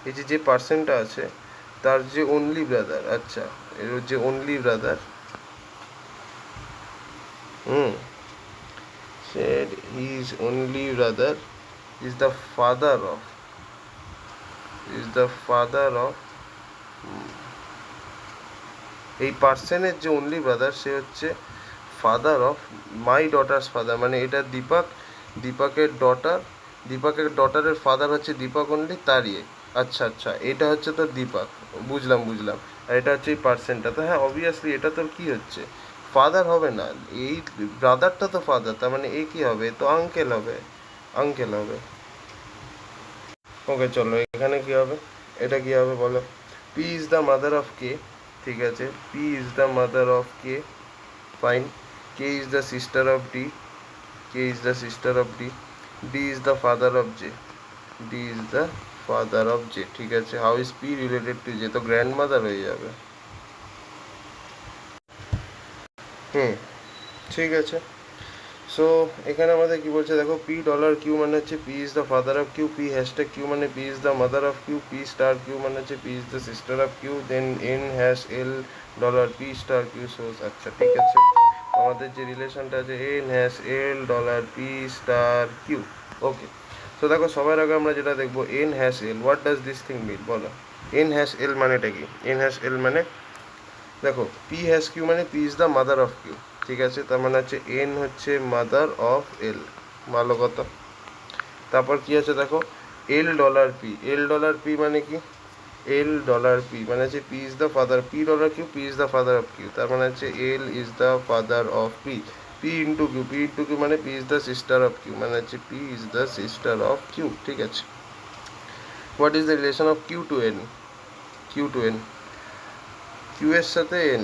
এই যে পার্সনটা আছে তার যে অনলি ব্রাদার, আচ্ছা এর যে only brother said his only brother is the father of এই পার্সনের যে অনলি ব্রাদার সে হচ্ছে father of my daughter's father মানে এটা দীপকের ডটারের ফাদার হচ্ছে দীপক অনলি তার ইয়ে, আচ্ছা আচ্ছা এটা হচ্ছে তোর দীপক, বুঝলাম আর এটা হচ্ছে এই পার্সনটা, তো হ্যাঁ অবভিয়াসলি এটা তোর কি হচ্ছে ফাদার হবে না, এই ব্রাদারটা তো ফাদার, তার মানে এ কি হবে তো আঙ্কেল হবে। ওকে চলো এখানে কি হবে, এটা কি হবে বলো, P is the mother of K, ঠিক আছে P is the mother of K, fine, K is the sister of D, D is the father of J, ঠিক আছে how is P related to J, তো grandmother হয়ে যাবে। ঠিক আছে, so এখানে আমাদের কি বলছে দেখো, পি ডলার কিউ মানে হচ্ছে P is the father of Q, P hashtag Q মানে P is the mother of Q, P star Q মানে হচ্ছে P is the sister of Q, then N hash L dollar P star Q source, আচ্ছা ঠিক আছে আমাদের যে রিলেশনটা আছে N hash L dollar P star Q. Okay, তো দেখো সবার আগে আমরা যেটা দেখবো N hash L, what does this thing মিন বলো, এন হ্যাশ এল মানেটা কি, এন হ্যাশ এল মানে দেখো পি হ্যাশ কিউ মানে P is the mother of Q, ঠিক আছে তার মানে হচ্ছে এন হচ্ছে মাদার অফ এল, ভালো কথা। তারপর কি আছে দেখো এল ডলার পি মানে কি, এল ডলার পি মানে হচ্ছে P is the father, P dollar Q P is the father of Q, তার মানে হচ্ছে L is the father of P, P into Q মানে P is the sister of Q মানে হচ্ছে P is the sister of Q, ঠিক আছে। What is the relation of Q to N, Q এর সাথে এন,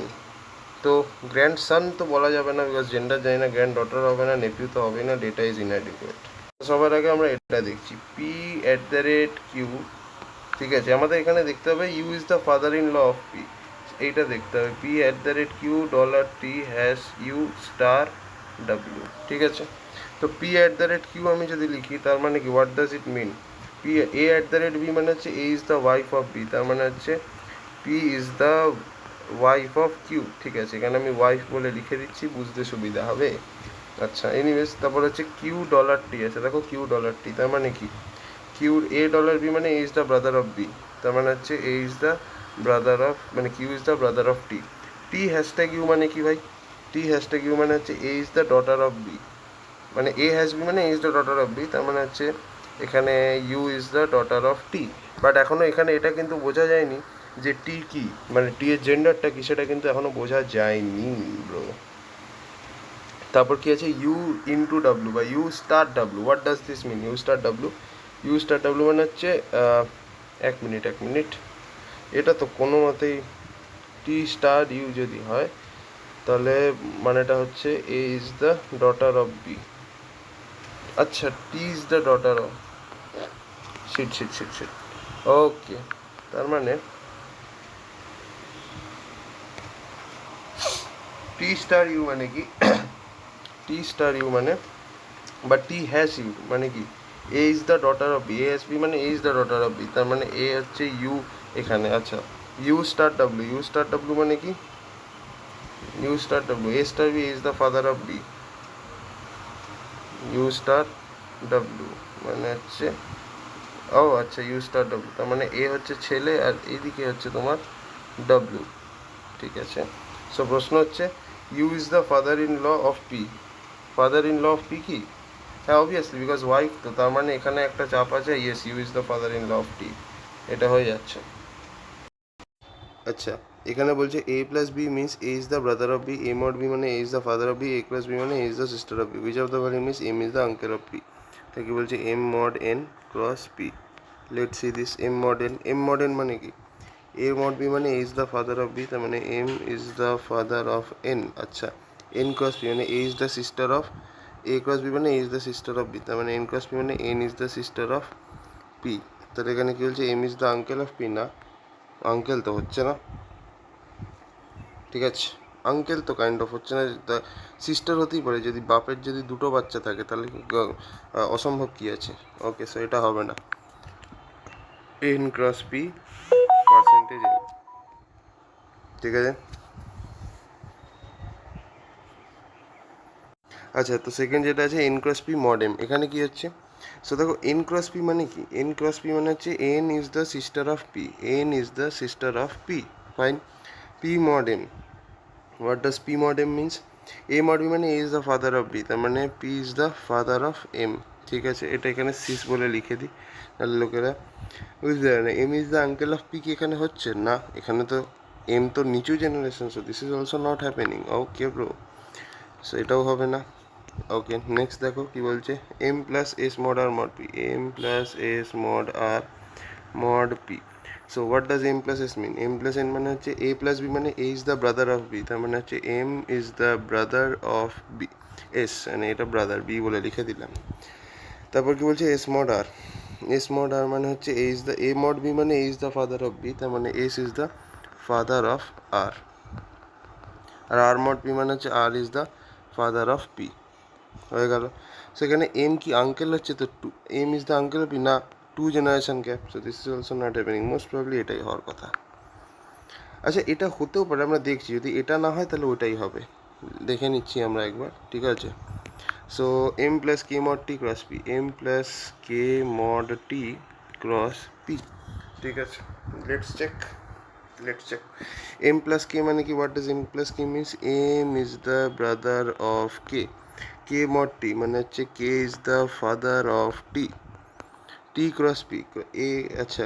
তো grand সান তো বলা যাবে না বিকজ জেন্ডার যায় না, গ্র্যান্ড ডটার হবে না, নেপিউ তো হবে না, ডেটা ইজ ইনঅ্যাডিকুয়েট। সবার আগে আমরা এটা দেখছি P at the rate Q, ঠিক আছে আমাদের এখানে দেখতে হবে U is the father in law of P, এইটা দেখতে হবে P at the rate Q dollar T hash U star W, ঠিক আছে। তো P at the rate Q আমি যদি লিখি তার মানে কি, what does it mean, P A at the rate B মানে হচ্ছে A is the wife of B, তার মানে হচ্ছে P is the wife of Q, ঠিক আছে এখানে আমি ওয়াইফ বলে লিখে দিচ্ছি বুঝতে সুবিধা হবে। আচ্ছা এনিওয়েজ তারপর হচ্ছে কিউ ডলার টি আছে, দেখো কিউ ডলার টি তার মানে কি, কিউ এ ডলার বি মানে A is the brother of B, তার মানে হচ্ছে A is the brother of মানে Q is the brother of T, T hashtag U মানে কি ভাই, টি হ্যাশট্যাগ ইউ মানে হচ্ছে A is the daughter of B, মানে এ হ্যাজ বি মানে A is the daughter of B, তার মানে হচ্ছে এখানে U is the daughter of T, but এখনও এখানে এটা কিন্তু বোঝা যায়নি যে টি কি, মানে টি এর জেন্ডারটা কি সেটা কিন্তু এখনো বোঝা যায়নি ব্রো। তারপর কি আছে ইউ ইন্টু ডাব্লু বা U star W. What does this mean U star W? U star W মানে হচ্ছে এক মিনিট, এটা তো কোনো মতেই টি স্টার ইউ যদি হয় তাহলে মানেটা হচ্ছে A is the daughter of B. আচ্ছা, T is the daughter of sheet. Okay, তার মানে টি স্টার ইউ মানে কি টি স্টার ইউ মানে বা টি হ্যাশ ইউ মানে কি A is the daughter of B, A S B মানে A is the daughter of B, তার মানে এ হচ্ছে ইউ এখানে। আচ্ছা, ইউ স্টার ডাব্লু মানে কি U star W, A star B is the father of B, U star W মানে হচ্ছে ও আচ্ছা ইউ স্টার ডাব্লু, তার মানে এ হচ্ছে ছেলে আর এইদিকে হচ্ছে তোমার ডাব্লু। ঠিক আছে, সো প্রশ্ন হচ্ছে U is the father in law of P. Father in law of P কি? হ্যাঁ অবভিয়াসলি, বিকজ ওয়াইফ তো, তার মানে এখানে একটা চাপ আছে, yes U is the father in law of T, এটা হয়ে যাচ্ছে। আচ্ছা, এখানে বলছে A plus B means A is the brother of B, A mod B মানে A is the father of B, A plus B মানে A is the sister of B, which of the value means M is the uncle of P. তাই কি বলছে M mod N cross P. Let C this M mod N মানে কি A mod B মানে A is the father of B, তার মানে M is the father of N. আচ্ছা, N cross P মানে A is the sister of A cross B মানে A is the sister of B, তার মানে N cross P মানে N is the sister of P. তাহলে এখানে কি বলছে M is the uncle of P, না আঙ্কেল তো হচ্ছে না, ঠিক আছে আঙ্কেল তো কাইন্ড অফ হচ্ছে না, সিস্টার হতেই পারে, যদি বাপের যদি দুটো বাচ্চা থাকে তাহলে অসম্ভব কি আছে। ওকে, সো এটা হবে না, N cross P percentage N, ঠিক আছে। আচ্ছা, তো সেকেন্ড যেটা আছে এন ক্রস পি মডেম, এখানে কি হচ্ছে, সো দেখো এন ক্রস পি মানে কি, এন ক্রস পি মানে হচ্ছে N is the sister of P, N is the sister of P, fine. P mod M, what does P mod M means, A mod B মানে A is the father of B, তার মানে P is the father of M, ঠিক আছে। এটা এখানে cis বলে লিখে দিই, তাহলে লোকেরা বুঝতে পারে না। M is the uncle of P কি এখানে হচ্ছে না, এখানে তো এম তো নিচু generation, so this is also not happening. Okay bro, so এটাও হবে না। ওকে, নেক্সট দেখো কি বলছে, M plus S mod R mod P, M plus S mod R mod P. So what does M plus S mean, M plus N মানে হচ্ছে A plus B মানে A is the brother of B, তার মানে হচ্ছে M is the brother of B, S মানে এটা brother, B বলে লিখে দিলাম। তারপর কি বলছে S mod R, S mod R মানে হচ্ছে A is the A mod B মানে A is the father of B, তার মানে S is the father of R, আর আর মড পি মানে হচ্ছে R is the father of P, হয়ে গেল। সেখানে এম কি আঙ্কেল হচ্ছে, তো to M is the uncle of P, না two generation gap, so this is also not happening, most probably এটাই হওয়ার কথা। আচ্ছা, এটা হতেও পারে, আমরা দেখছি, যদি এটা না হয় তাহলে ওটাই হবে, দেখে নিচ্ছি আমরা একবার, ঠিক আছে। So M plus K mod T cross P, M plus K mod T cross P, ঠিক আছে। Let's check M plus K মানে কি, what does M plus K means, M is the brother of K, K mod T মানে হচ্ছে K is the father of T, T cross P A, আচ্ছা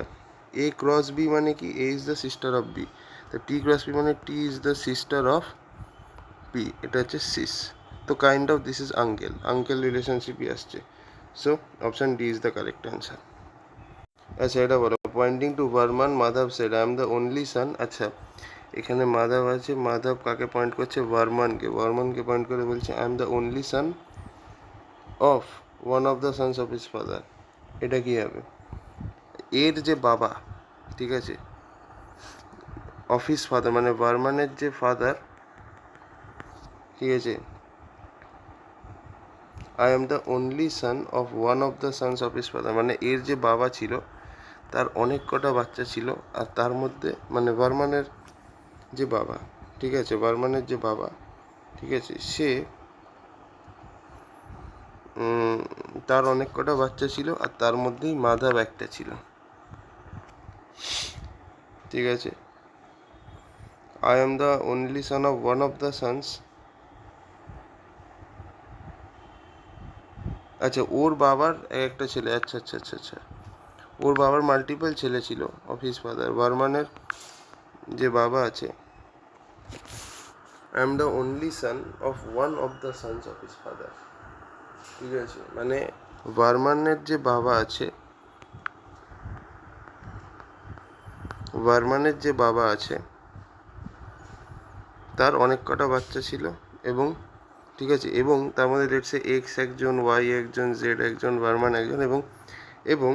A cross B মানে কি A is the sister of B, তো T cross P মানে T is the sister of P, এটা হচ্ছে sis, তো kind of this is uncle রিলেশনশিপই আসছে, so option D is the correct answer. আচ্ছা, এটা বলো, পয়েন্টিং টু ভার্মান Madhav said I am the only son. আচ্ছা, এখানে মাধব আছে, মাধব কাকে পয়েন্ট করছে, ভার্মানকে পয়েন্ট করে বলছে I am the only son of one of the sons of his father. এটা কি হবে, এর যে বাবা, ঠিক আছে, অফ হিজ ফাদার মানে ভার্মানের যে ফাদার, ঠিক আছে, I am the only son of one of the sons of his father মানে এর যে বাবা ছিল তার অনেক কটা বাচ্চা ছিল, আর তার মধ্যে মানে ভার্মানের যে বাবা, ঠিক আছে, ভার্মানের যে বাবা, ঠিক আছে, সে তার অনেক কটা বাচ্চা ছিল আর তার মধ্যেই মাধব একটা ছিল, ঠিক আছে। I am the only son of one of the sons, আচ্ছা ওর বাবার একটা ছেলে, আচ্ছা, ওর বাবার মাল্টিপল ছেলে ছিল অফ হিজ ফাদার, ভার্মানের যে বাবা আছে, I am the only son of one of the sons of his father. ঠিক আছে, মানে ভার্মানের যে বাবা আছে, ভার্মানের যে বাবা আছে তার অনেক কটা বাচ্চা ছিল, এবং ঠিক আছে, এবং তার মধ্যে লেটসে এক্স একজন, ওয়াই একজন, জেড একজন, ভার্মান একজন, এবং এবং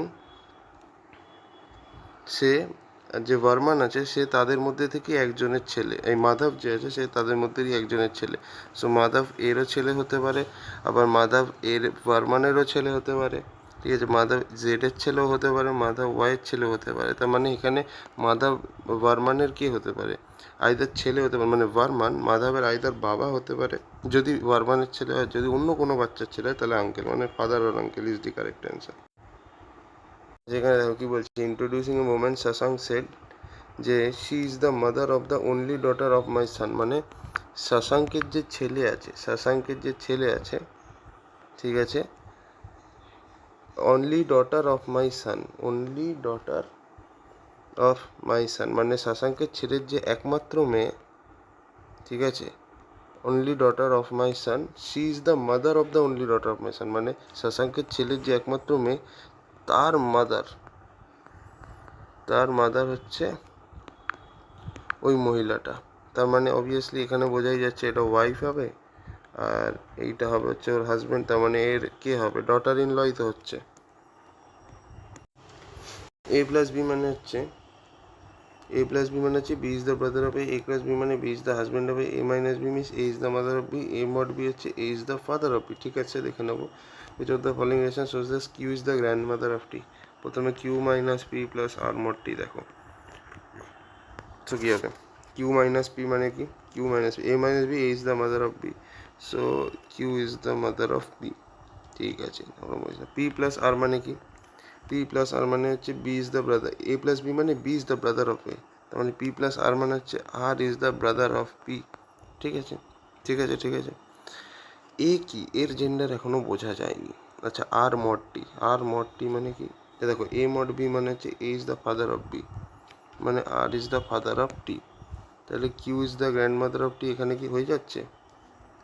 সে যে ভার্মান আছে সে তাদের মধ্যে থেকে একজনের ছেলে, এই মাধব যে আছে সে তাদের মধ্যেই একজনের ছেলে। সো মাধব এরও ছেলে হতে পারে, আবার মাধব এর ভার্মানেরও ছেলে হতে পারে। ঠিক আছে, মাধব জেডের ছেলেও হতে পারে, মাধব ওয়াইয়ের ছেলেও হতে পারে। তার মানে এখানে মাধব ভার্মানের কি হতে পারে, আইদার ছেলে হতে পারে, মানে ভার্মান মাধবের আইদার বাবা হতে পারে যদি ভার্মানের ছেলে হয়, যদি অন্য কোনো বাচ্চার ছেলে হয় তাহলে আঙ্কেল, মানে father or uncle is the correct answer. যেখানে দেখো কি বলছে, introducing a moment Shashank said যে she is the mother of the only daughter of my son, মানে শশাঙ্কের যে ছেলে আছে, শশাঙ্কের যে ছেলে আছে, ঠিক আছে, only daughter of my son, only daughter of my son, মানে শশাঙ্কের ছেলের যে একমাত্র মেয়ে, ঠিক আছে, only daughter of my son, she is the mother of the only daughter of my son, মানে শশাঙ্কের ছেলের যে একমাত্র মেয়ে তার মাদার, তার মাদার হচ্ছে ওই মহিলাটা। তার মানে অবভিয়াসলি এখানে বোঝাই যাচ্ছে এটা ওয়াইফ হবে, আর এইটা হবে হচ্ছে ওর হাজব্যান্ড, তার মানে এর কে হবে, ডটার ইন লই তো হচ্ছে। এ প্লাস বি মানে হচ্ছে, এ প্লাস বি মানে হচ্ছে B is the brother of A plus B মানে B is the husband of A minus B means A is the mother of B, A mod B হচ্ছে A is the father of B. ঠিক আছে, দেখে নেবো which of the following relation shows that Q is the grand mother of T. প্রথমে Q minus P plus R mod T দেখো, তো কী হবে, কিউ মাইনাস পি মানে কি, Q minus A minus B, A is the mother of B, so Q is the mother of B. ঠিক আছে, আমরা বুঝলাম। পি প্লাস আর মানে কি, পি প্লাস আর মানে হচ্ছে B is the brother, A plus B মানে B is the brother of A, তার মানে পি প্লাস আর মানে হচ্ছে R is the brother of P. ঠিক আছে, ঠিক আছে, ঠিক আছে। এ কি, এর জেন্ডার এখনো বোঝা যায়নি। আচ্ছা, আর মড টি, আর মড টি মানে কি, দেখো এ মড বি মানে হচ্ছে A is the father of B, মানে R is the father of T, তাহলে Q is the grand mother of T, এখানে কি হয়ে যাচ্ছে,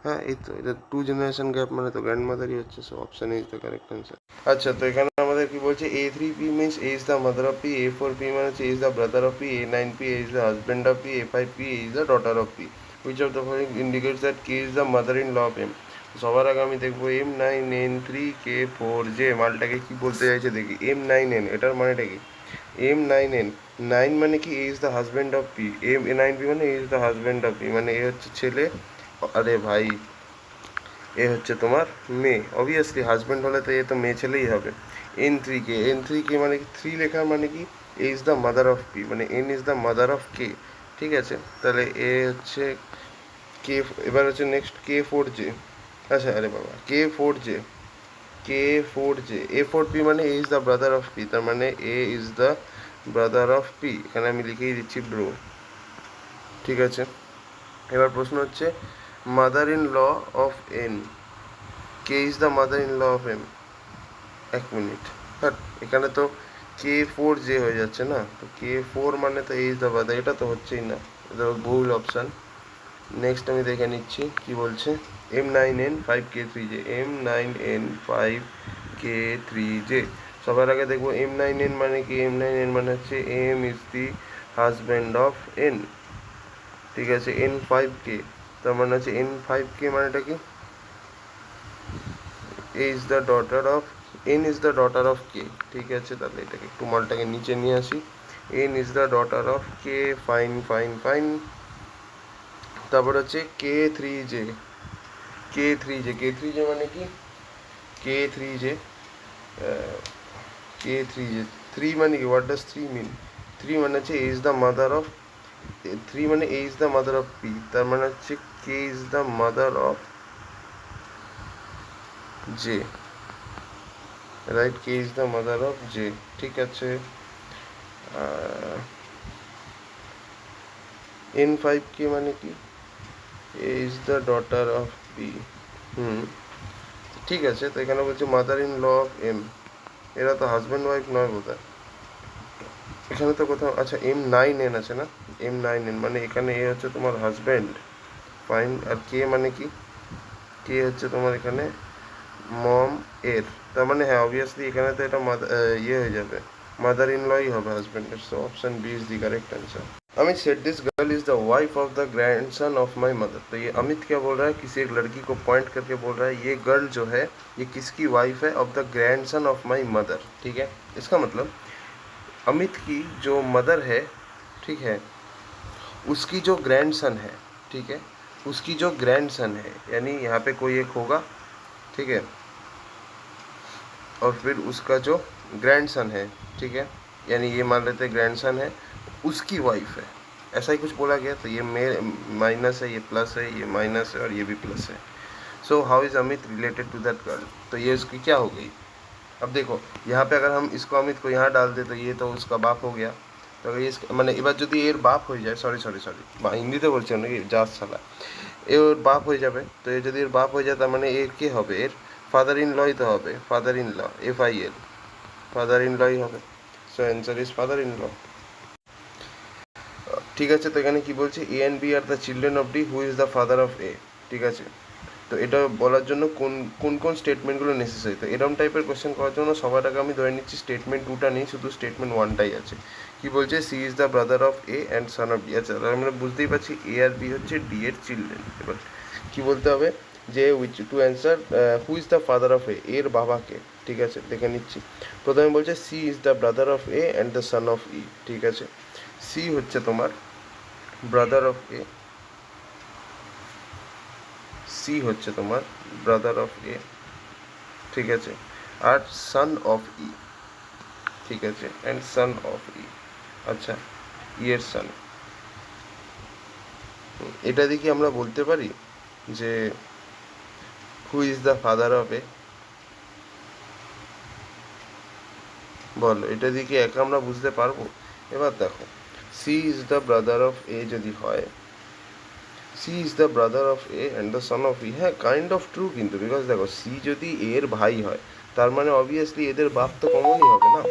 হ্যাঁ এই তো, এটা 2 জেনারেশন গ্যাপ মানে তো গ্র্যান্ড মাদারই হচ্ছে, so option is the correct answer. আচ্ছা, তো এখানে আমাদের কি বলছে, A three P means A is the mother of P, A four P মানে হচ্ছে A is the brother of P, A nine P A is the husband of P, A five P A is the daughter of P, which of the following indicates that K is the mother in law of M. সবার আগে আমি দেখবো M nine N three কে four J, মালটাকে কি বলতে চাইছে দেখি, M nine N এটার মানেটা কি, এম নাইন এন, নাইন মানে কি A is the husband of P, M A nine P মানে A is the husband of P, মানে এ হচ্ছে ছেলে, আরে ভাই এ হচ্ছে তোমার মেয়ে, অবভিয়াসলি হাজব্যান্ড হলে তো এ তো মেয়ে ছেলেই হবে। N three K, N three K মানে কি, থ্রি লেখার মানে কি A is the mother of P, মানে N is the mother of K. ঠিক আছে, তাহলে এ হচ্ছে কে, এবার হচ্ছে নেক্সট কে ফোর জে, আচ্ছা আরে বাবা K four J, K four J, A four P মানে A is the brother of P, তার মানে A is the brother of P, এখানে আমি লিখেই দিচ্ছি ব্রো। ঠিক আছে, এবার প্রশ্ন হচ্ছে mother in law of N, K is the mother in law of M, এক মিনিট, হ্যাঁ এখানে তো কে ফোর জে হয়ে যাচ্ছে না, তো কে ফোর মানে তো এ ইজ দ্য মাদার, এটা তো হচ্ছেই না, এটা ভুল অপশান। নেক্সট আমি দেখে নিচ্ছি কি বলছে, M nine N five K three J, M nine N five K three J. সবার আগে দেখবো এম নাইন এন মানে কি, এম নাইন এন মানে হচ্ছে M is the husband of N. ঠিক আছে, এন ফাইভ কে, তার মানে হচ্ছে এন ফাইভ কে মানেটা কি, A is the daughter of, N is the daughter of K. ঠিক আছে, তাহলে এটাকে একটু মালটাকে নিচে নিয়ে আসি, N is the daughter of K, fine fine fine. তারপর হচ্ছে K three J, K three J, K three J মানে কি, K three J, K three J, three মানে কি, what does three mean, three মানে হচ্ছে A is the mother of, three মানে A is the mother of P, তার মানে হচ্ছে K is the mother of J, right, K is the mother of J. ঠিক আছে, এন ফাইভ কে মানে কি, A is the daughter of P. ঠিক আছে, তো এখানে বলছে mother in law of M, এরা তো হাজব্যান্ড ওয়াইফ নয় বোধ হয় এখানে তো কোথাও, আচ্ছা এম নাইন এন আছে না, M9N মানে এখানে এ হচ্ছে তোমার হাজব্যান্ড, ফাইন। আর কে মানে কি, কে হচ্ছে তোমার এখানে মম এর, তার মানে হ্যাঁ অবভিয়াসলি এখানে তো এটা ইয়ে হয়ে যাবে, মাদার ইন লই হবে হাজব্যান্ডের। So option B is the correct answer. Amit said this girl is the wife of the grandson of my mother. तो ये अमित क्या बोल रहा है, किसी एक लड़की को पॉइंट करके बोल रहा है ये गर्ल जो है ये किसकी वाइफ है, of the grandson of my mother. ठीक है, इसका मतलब अमित की जो मदर है, ठीक है, उसकी जो ग्रैंडसन है, ठीक है, उसकी जो ग्रैंडसन है, यानी यहाँ पे कोई एक होगा, ठीक है, और फिर उसका जो ग्रैंडसन है, ठीक है, यानी ये मान लेते हैं ग्रैंडसन है, उसकी वाइफ है, ऐसा ही कुछ बोला गया। तो ये माइनस है, ये प्लस है, ये माइनस है और ये भी प्लस है। So how is Amit related to that girl. तो ये उसकी क्या हो गई। अब देखो यहाँ पे अगर हम इसको अमित को यहाँ डाल दे तो ये तो उसका बाप हो गया। তো এই মানে এবার যদি এর বাপ হয়ে যায়, সরি সরি সরি বা হিন্দিতে বলছি নাকি জাত সালা, এ ওর বাপ হয়ে যাবে। তো এ যদি এর বাপ হয়ে যায় তার মানে এর কে হবে, এর ফাদার ইন লই তো হবে, father in law, FIL, father in লই হবে। So answer is father in law. ঠিক আছে, তো এখানে কি বলছে, A and B are the children of D, who is the father of A. ঠিক আছে, তো এটা বলার জন্য কোন কোন কোন স্টেটমেন্টগুলো নেসেসারি। তো এরকম টাইপের কোয়েশ্চেন করার জন্য সবার আগে আমি ধরে নিচ্ছি স্টেটমেন্ট 2টা নেই, শুধু স্টেটমেন্ট 1টাই আছে। কি বলছে, C is the brother of A and son of D. আচ্ছা, তাহলে আমরা বুঝতেই পারছি এ আর বি হচ্ছে ডি এর চিলড্রেন। এবার কি বলতে হবে যে which to answer who is the father of A, এর বাবাকে। ঠিক আছে, দেখে নিচ্ছি। প্রথমে বলছে C is the brother of A and the son of E. ঠিক আছে, সি হচ্ছে তোমার ব্রাদার অফ এ, সি হচ্ছে তোমার ব্রাদার অফ এ, ঠিক আছে, আর সান অফ ই। ঠিক আছে, অ্যান্ড সান অফ ই। আচ্ছা, ইয়ের সান। এটা দেখি আমরা বলতে পারি যে who is the father of A, বলো এটা দিকে একা আমরা বুঝতে পারবো। এবার দেখো C is the brother of A যদি হয়, C is the brother of A and the son of E, হ্যাঁ কাইন্ড অফ ট্রু কিন্তু, বিকজ দেখো সি যদি এর ভাই হয় তার মানে অবভিয়াসলি এদের বাপ তো কমনই হবে না।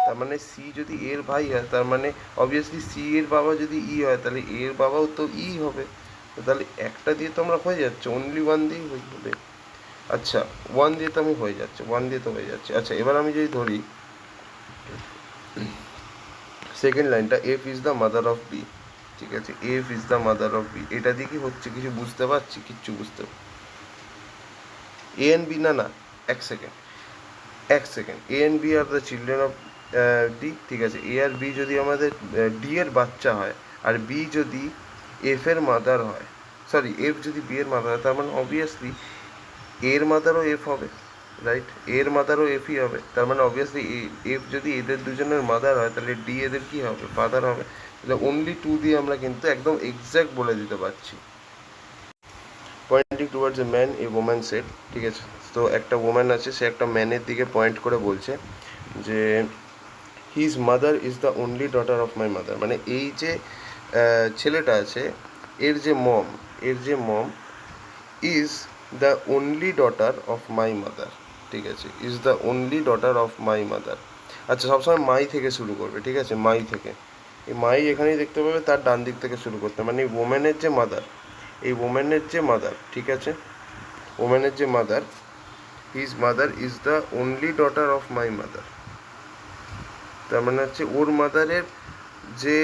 তার মানে সি যদি এর ভাই হয় তার মানে অবভিয়াসলি সি এর বাবা যদি ই হয় তাহলে এর বাবাও তো ই হবে। তো তাহলে একটা দিয়ে তো আমরা হয়ে যাচ্ছে, অনলি ওয়ান দিয়েই হয়ে যাবে। আচ্ছা, ওয়ান দিয়ে তো আমি হয়ে যাচ্ছে, ওয়ান দিয়ে তো হয়ে যাচ্ছে। আচ্ছা, এবার আমি যদি ধরি সেকেন্ড লাইনটা, F is the mother of B. ঠিক আছে, F is the mother of B, এটা দিয়ে কি হচ্ছে কিছু বুঝতে পারছি, কিচ্ছু বুঝতে, এ এন বি না না, এক সেকেন্ড এক second, A and B are the children of D. ঠিক আছে, এ আর বি যদি আমাদের ডি এর বাচ্চা হয় আর বি যদি এফ এর মাদার হয়, সরি এফ যদি বি এর মাদার হয়, তার মানে অবভিয়াসলি এর মাদারও এফ হবে, রাইট, এর মাদারও এফই হবে। তার মানে অবভিয়াসলি এফ যদি এদের দুজনের মাদার হয় তাহলে ডি এদের কী হবে, ফাদার হবে। তাহলে অনলি টু দিয়ে আমরা কিন্তু একদম এক্স্যাক্ট বলে দিতে পারছি। Pointing towards a man a woman said. ঠিক আছে, তো একটা ওম্যান আছে, সে একটা ম্যানের দিকে পয়েন্ট করে বলছে যে his mother is the only daughter of my mother. মানে এই যে ছেলেটা আছে এর যে মম, এর যে mom is the only daughter of my mother. ঠিক আছে, is the only daughter of my mother. আচ্ছা, সবসময় মাই থেকে শুরু করবে। ঠিক আছে, মাই থেকে, এই মাই এখানেই দেখতে পাবে, তার ডান দিক থেকে শুরু করতে, মানে এই ওম্যানের যে মাদার, এই ওম্যানের যে মাদার, ঠিক আছে, ওম্যানের যে mother, his mother is the only daughter of my mother. তার মানে হচ্ছে ওর মাদারের যে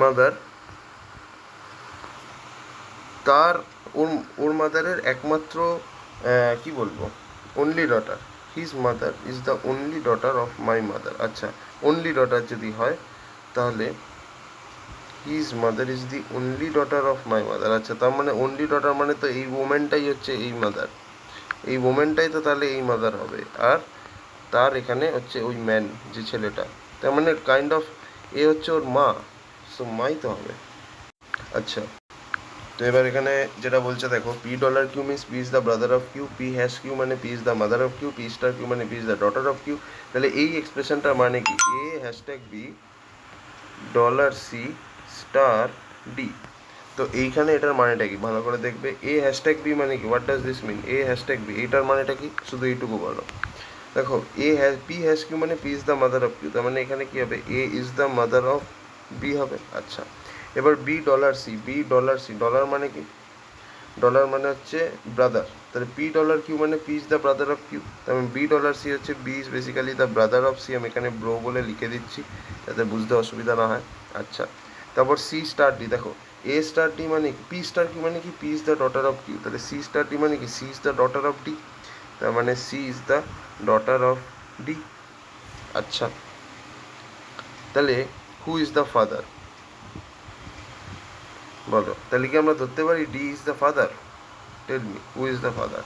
মাদার, তার ওর ওর মাদারের একমাত্র কি বলবো, only daughter, his mother is the only daughter of my mother. আচ্ছা, অনলি ডটার যদি হয় তাহলে his mother is the only daughter of my mother. আচ্ছা, তার মানে অনলি ডটার মানে তো এই ওমেনটাই হচ্ছে এই মাদার, এই ওমেনটাই তো তাহলে এই মাদার হবে, আর তার এখানে হচ্ছে ওই ম্যান যে ছেলেটা, তার মানে কাইন্ড অফ এ হচ্ছে ওর মা, সো মাই তো হবে। আচ্ছা, তো এবার এখানে যেটা বলছে দেখো, P dollar Q means P is the brother of Q, P hash Q মানে P is the mother of Q, P star Q মানে P is the daughter of Q. তাহলে এই এক্সপ্রেশনটার মানে কি, A hashtag B dollar C star D. তো এইখানে এটার মানেটা কি ভালো করে দেখবে, এ হ্যাশট্যাগ বি মানে কি, what does this mean, A hashtag B, এইটার মানেটা কি শুধু এইটুকু বলো। দেখো পি হ্যাশ কিউ মানে P is the mother of Q, তার মানে এখানে কি হবে, A is the mother of B হবে। আচ্ছা, এবার B dollar C, B dollar C, dollar মানে কি? ডলার মানে হচ্ছে ব্রাদার, তাহলে পি ডলার কিউ মানে P is the brother of Q, তাহলে বি ডলার সি হচ্ছে B is basically the brother of C. আমি এখানে ব্রো বলে লিখে দিচ্ছি যাতে বুঝতে অসুবিধা না হয়। আচ্ছা, তারপর সি স্টার ডি, দেখো এ স্টার ডি মানে কি, পি স্টার কিউ মানে কি, P is the daughter of Q, তাহলে সি স্টার ডি মানে কি, C is the daughter of D, তার মানে C is the daughter of D. আচ্ছা, তাহলে হু ইজ দ্য ফাদার বলো, তাহলে কি আমরা ধরতে পারি D is the father? Tell me who is the father.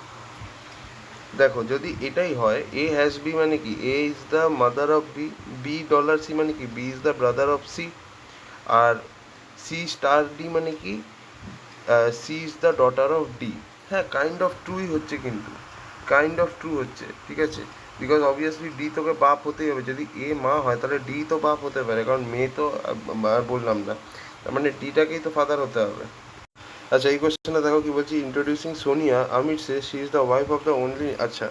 দেখো যদি এটাই হয়, এ হ্যাজ বি মানে কি, A is the mother of B, B dollar C মানে কি, B is the brother of C, আর সি স্টার ডি মানে কি, C is the daughter of D. হ্যাঁ, কাইন্ড অফ ট্রুই হচ্ছে, কিন্তু কাইন্ড অফ ট্রু হচ্ছে, ঠিক আছে, বিকজ অবভিয়াসলি ডি তোকে বাপ হতেই হবে, যদি এ মা হয় তাহলে ডি তো বাপ হতে পারে, কারণ মেয়ে তো আর বললাম না, তার মানে ডিটাকেই তো ফাদার হতে হবে। আচ্ছা, এই কোশ্চেনটা দেখো কি বলছি, introducing Sonia Aamir say she is the wife of the only. আচ্ছা,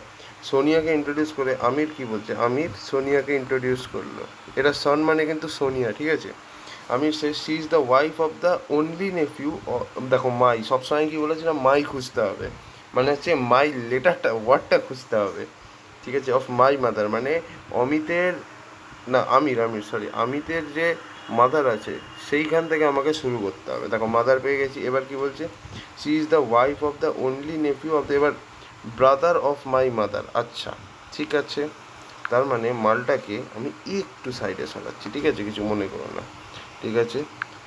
সোনিয়াকে ইন্ট্রোডিউস করে আমির কি বলছে, আমির সোনিয়াকে ইন্ট্রোডিউস করলো, এটা সন মানে কিন্তু সোনিয়া, ঠিক আছে। আমির সে she is the wife of the only nephew, দেখো মাই সবসময় কি বলেছিলাম, মাই খুঁজতে হবে, মানে হচ্ছে মাই লেটারটা ওয়ার্ডটা খুঁজতে হবে, ঠিক আছে, অফ মাই মাদার, মানে অমিতের, না আমির, আমির সরি, আমিতের যে মাদার আছে সেইখান থেকে আমাকে শুরু করতে হবে। দেখো মাদার পেয়ে গেছি, এবার কি বলছে, she is the wife of the only nephew of the, এবার ব্রাদার অফ মাই মাদার। আচ্ছা ঠিক আছে, তার মানে মালটাকে আমি একটু সাইডে সরাচ্ছি, ঠিক আছে, কিছু মনে করো না, ঠিক আছে,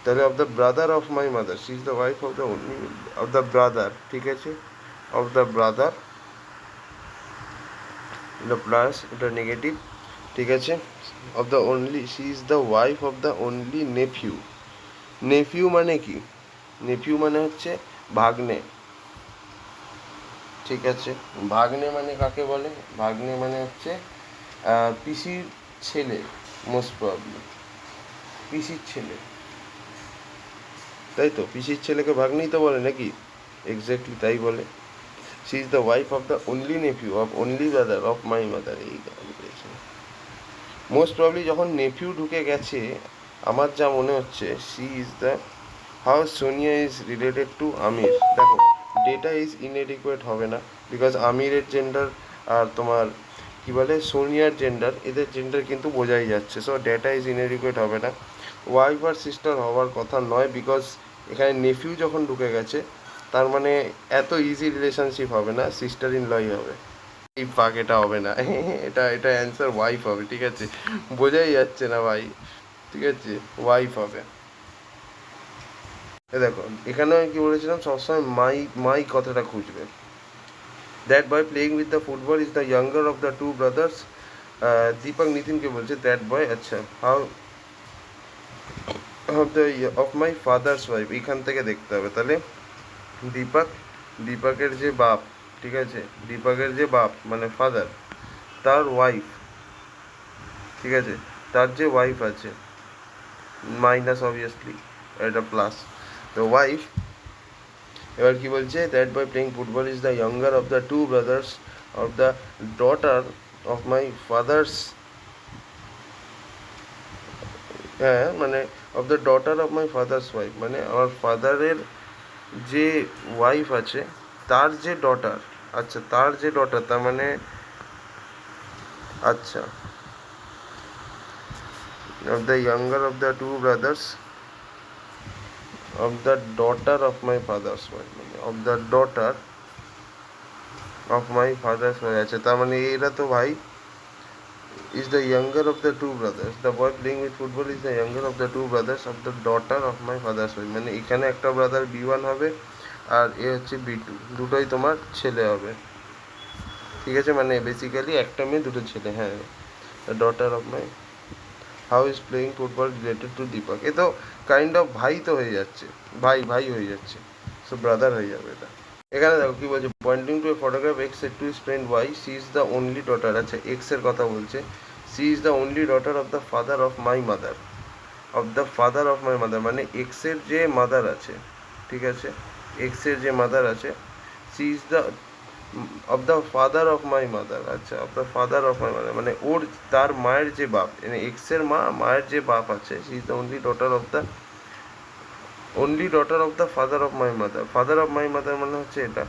তাহলে of the brother of my mother, she is the wife of the only, of the brother, ঠিক আছে, অফ দ্য ব্রাদার, এটা প্লাস এটা নেগেটিভ, ঠিক আছে, of the only, she is the wife of the only nephew, nephew মানে কি, Nephew মানে হচ্ছে ভাগ্নে, ঠিক আছে, ভাগ্নে মানে কাকে বলে, ভাগ্নে মানে হচ্ছে পিসির ছেলে, মোস্ট প্রবলি পিসির ছেলে, তাই তো, পিসির ছেলেকে ভাগ্নেই তো বলে নাকি, এক্স্যাক্টলি তাই বলে। She is the wife of the only nephew of only brother of my mother, এই গান পেয়েছে। মোস্ট প্রবলি যখন নেফিউ ঢুকে গেছে, আমার যা মনে হচ্ছে, she is the, how Sonia is related to Aamir, দেখো ডেটা ইজ ইনএডিকুয়েট হবে না, বিকজ আমিরের জেন্ডার আর তোমার কী বলে সোনিয়ার জেন্ডার, এদের জেন্ডার কিন্তু বোঝাই যাচ্ছে, সো ডেটা ইজ ইনএডিকুয়েট হবে না। ওয়াইফ আর সিস্টার হওয়ার কথা নয়, বিকজ এখানে নেফিউ যখন ঢুকে গেছে, তার মানে এত ইজি রিলেশনশিপ হবে না, সিস্টার ইন লই হবে। এই ফাঁক, এটা হবে না এটা এটা অ্যান্সার ওয়াইফ হবে, ঠিক আছে, বোঝাই যাচ্ছে না ভাই, ঠিক আছে, ওয়াইফ হবে। দেখো এখানে আমি কি বলেছিলাম, সবসময় মাই মাই কথাটা খুঁজবে। That boy playing with the football is the younger of the two brothers, Deepak নিতিনকে বলছে দ্যাট বয়, আচ্ছা, how of the of my father's wife, এখান থেকে দেখতে হবে, তাহলে দীপক, দীপকের যে বাপ, ঠিক আছে, দীপকের যে বাপ মানে ফাদার, তার ওয়াইফ, ঠিক আছে, তার যে ওয়াইফ আছে, মাইনাস অবভিয়াসলি এটা প্লাস, তো ওয়াইফ, এবার কি বলছে, that boy playing football is the younger of the two brothers of the daughter of my father's, হ্যাঁ মানে of the daughter of my father's wife, মানে আমার ফাদারের যে ওয়াইফ আছে তার যে ডটার, আচ্ছা তার যে ডটার, তার মানে আচ্ছা of the younger of the two brothers of the daughter of my father's wife, of the daughter of my father's wife, আচ্ছা তার মানে এরা তো ভাই is the younger of the two brothers, the boy playing with football is the younger of the two brothers of the daughter of my father's wife, মানে এখানে একটা brother B1 হবে আর এ হচ্ছে B2, দুটোই তোমার ছেলে হবে, ঠিক আছে, মানে বেসিক্যালি একটা মেয়ে দুটো ছেলে, হ্যাঁ, daughter of my, how is playing football related to Deepak, এ তো কাইন্ড অফ ভাই তো হয়ে যাচ্ছে, ভাই ভাই হয়ে যাচ্ছে, সো ব্রাদার হয়ে যাবে এটা। এখানে দেখো কি বলছে, pointing to a photograph X to spend Y, she is the only daughter, আচ্ছা এক্স এর কথা বলছে, C is the only daughter of the father of my mother, of the father of my mother, মানে X এর যে mother আছে, ঠিক আছে, এক্স এর যে মাদার আছে, C is the of the father of my mother, আচ্ছা of the father of my mother মানে ওর তার মায়ের যে বাপ, মানে এক্সের মায়ের যে বাপ আছে, C is the only daughter of the father of my mother. Father of my mother মানে হচ্ছে এটা,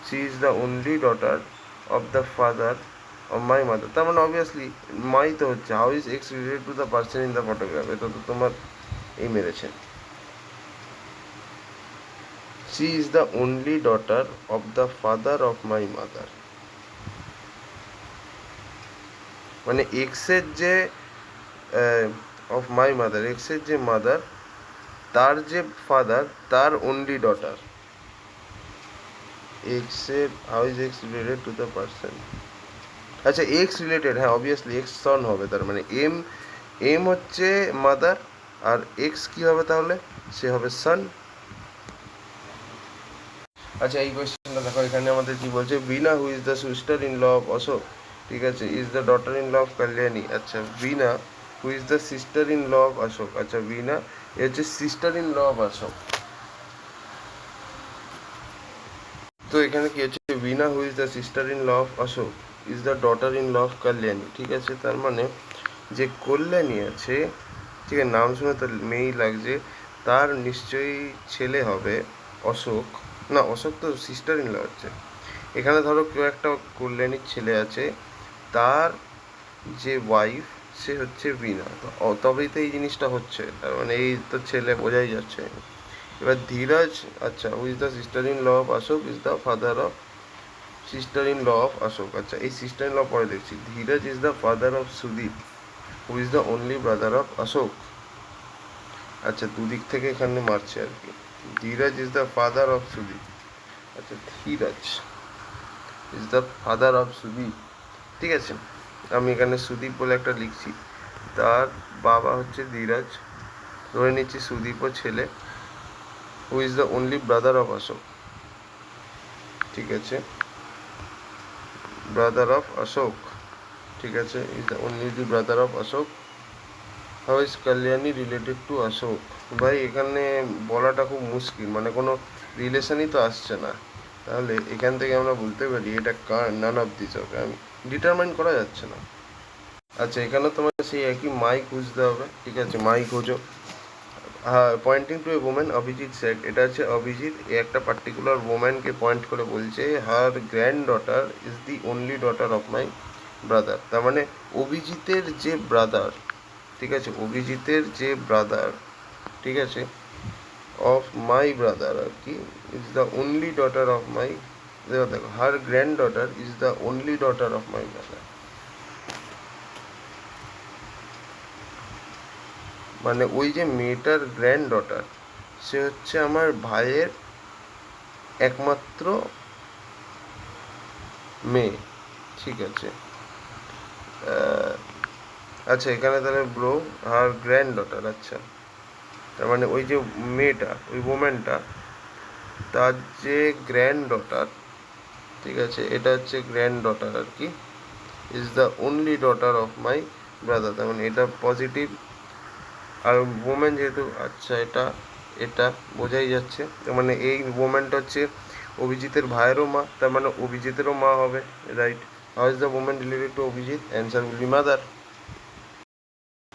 she is the only daughter of the father of my mother. তার মানে অবভিয়াসলি মাই তো হচ্ছে, how is X related to the person in the photograph, এটা তো তোমার এই মেরেছে। She is the only daughter of the father of my mother. মানে এক্সের যে অফ মাই মাদার, এক্সের যে মাদার, তার যে ফাদার, তার অনলি ডটার। এক্সের how is X related to the person, আচ্ছা এক্স রিলেটেড, হ্যাঁ অবভিয়াসলি এক্স সন হবে, তার মানে এম হচ্ছে মাদার, আর এক্স কি হবে তাহলে, সে হবে সন। আচ্ছা এই কোয়েশ্চেনটা দেখো, এখানে আমাদের কি বলছে, Beena who is the sister in law of Ashok, ঠিক আছে, is the daughter in law of Kalyani. আচ্ছা Beena who is the sister in law of Ashok, আচ্ছা বিনা এ হচ্ছে sister in law of Ashok. তো এখানে কি হচ্ছে, Beena who is the sister in law of Ashok is the daughter in law of Kalyani, ঠিক আছে, তার মানে যে কল্যাণী আছে, ঠিক আছে, নাম শুনে তো মেয়েই লাগছে, তার নিশ্চয়ই ছেলে হবে অশোক, না অশোক তো সিস্টার ইন ল হচ্ছে। এখানে ধরো কেউ একটা কল্যাণীর ছেলে আছে, তার যে ওয়াইফ সে হচ্ছে বীণা, তো তবেই তো এই জিনিসটা হচ্ছে, তার মানে এই তো ছেলে, বোঝাই যাচ্ছে। এবার ধীরজ, আচ্ছা who is the sister in law of Ashok is the father of sister in law of Ashok, আচ্ছা এই সিস্টার ইন ল পরে দেখছি। Dheeraj is the father of Sudeep who is the only brother of Ashok, আচ্ছা দুদিক থেকে এখানে মারছে আর কি। Dheeraj is the father of Sudeep, আচ্ছা Dheeraj is the father of Sudeep, ঠিক আছে, আমি এখানে সুদীপ বলে একটা লিখছি, তার বাবা হচ্ছে ধীরজ, ধরে নিচ্ছি সুদীপও ছেলে, who is the only brother of Ashok, ঠিক আছে, ব্রাদার অফ অশোক, ঠিক আছে, is the only brother of Ashok. How is Kalyani related to Ashok, ভাই এখানে বলাটা খুব মুশকিল, মানে কোনো রিলেশনই তো আসছে না, তাহলে এখান থেকে আমরা বলতে পারি এটা নান অফ দিস হবে, আমি ডিটারমাইন করা যাচ্ছে না। আচ্ছা এখানে তোমার সেই একই মাই খুঁজতে হবে, ঠিক আছে, মাই খোঁজো। হ্যাঁ pointing to a women Abhijit said, এটা হচ্ছে অভিজিৎ একটা পার্টিকুলার ওম্যানকে পয়েন্ট করে বলছে her grand daughter is the only daughter of my brother, তার মানে অভিজিতের যে ব্রাদার, ঠিক আছে, অভিজিতের যে ব্রাদার, ঠিক আছে, অফ মাই ব্রাদার আর কি, is the only daughter of my, দেখো her grand daughter is the only daughter of my brother, মানে ওই যে মেয়েটার গ্র্যান্ড ডটার, সে হচ্ছে আমার ভাইয়ের একমাত্র মেয়ে, ঠিক আছে। আচ্ছা এখানে তাহলে ব্রো হার গ্র্যান্ড ডটার, আচ্ছা তার মানে ওই যে মেয়েটা, ওই ওম্যানটা, তার যে গ্র্যান্ড ডটার, ঠিক আছে, এটা হচ্ছে গ্র্যান্ড ডটার আর কি, is the only daughter of my brother, তার মানে এটা পজিটিভ, আর ওমেন যেহেতু, আচ্ছা এটা এটা বোঝাই যাচ্ছে, তার মানে এই ওমেনটা হচ্ছে অভিজিতের ভাইয়েরও মা, তার মানে অভিজিতেরও মা হবে, right. How is the women related to Abhijit, answer will be mother.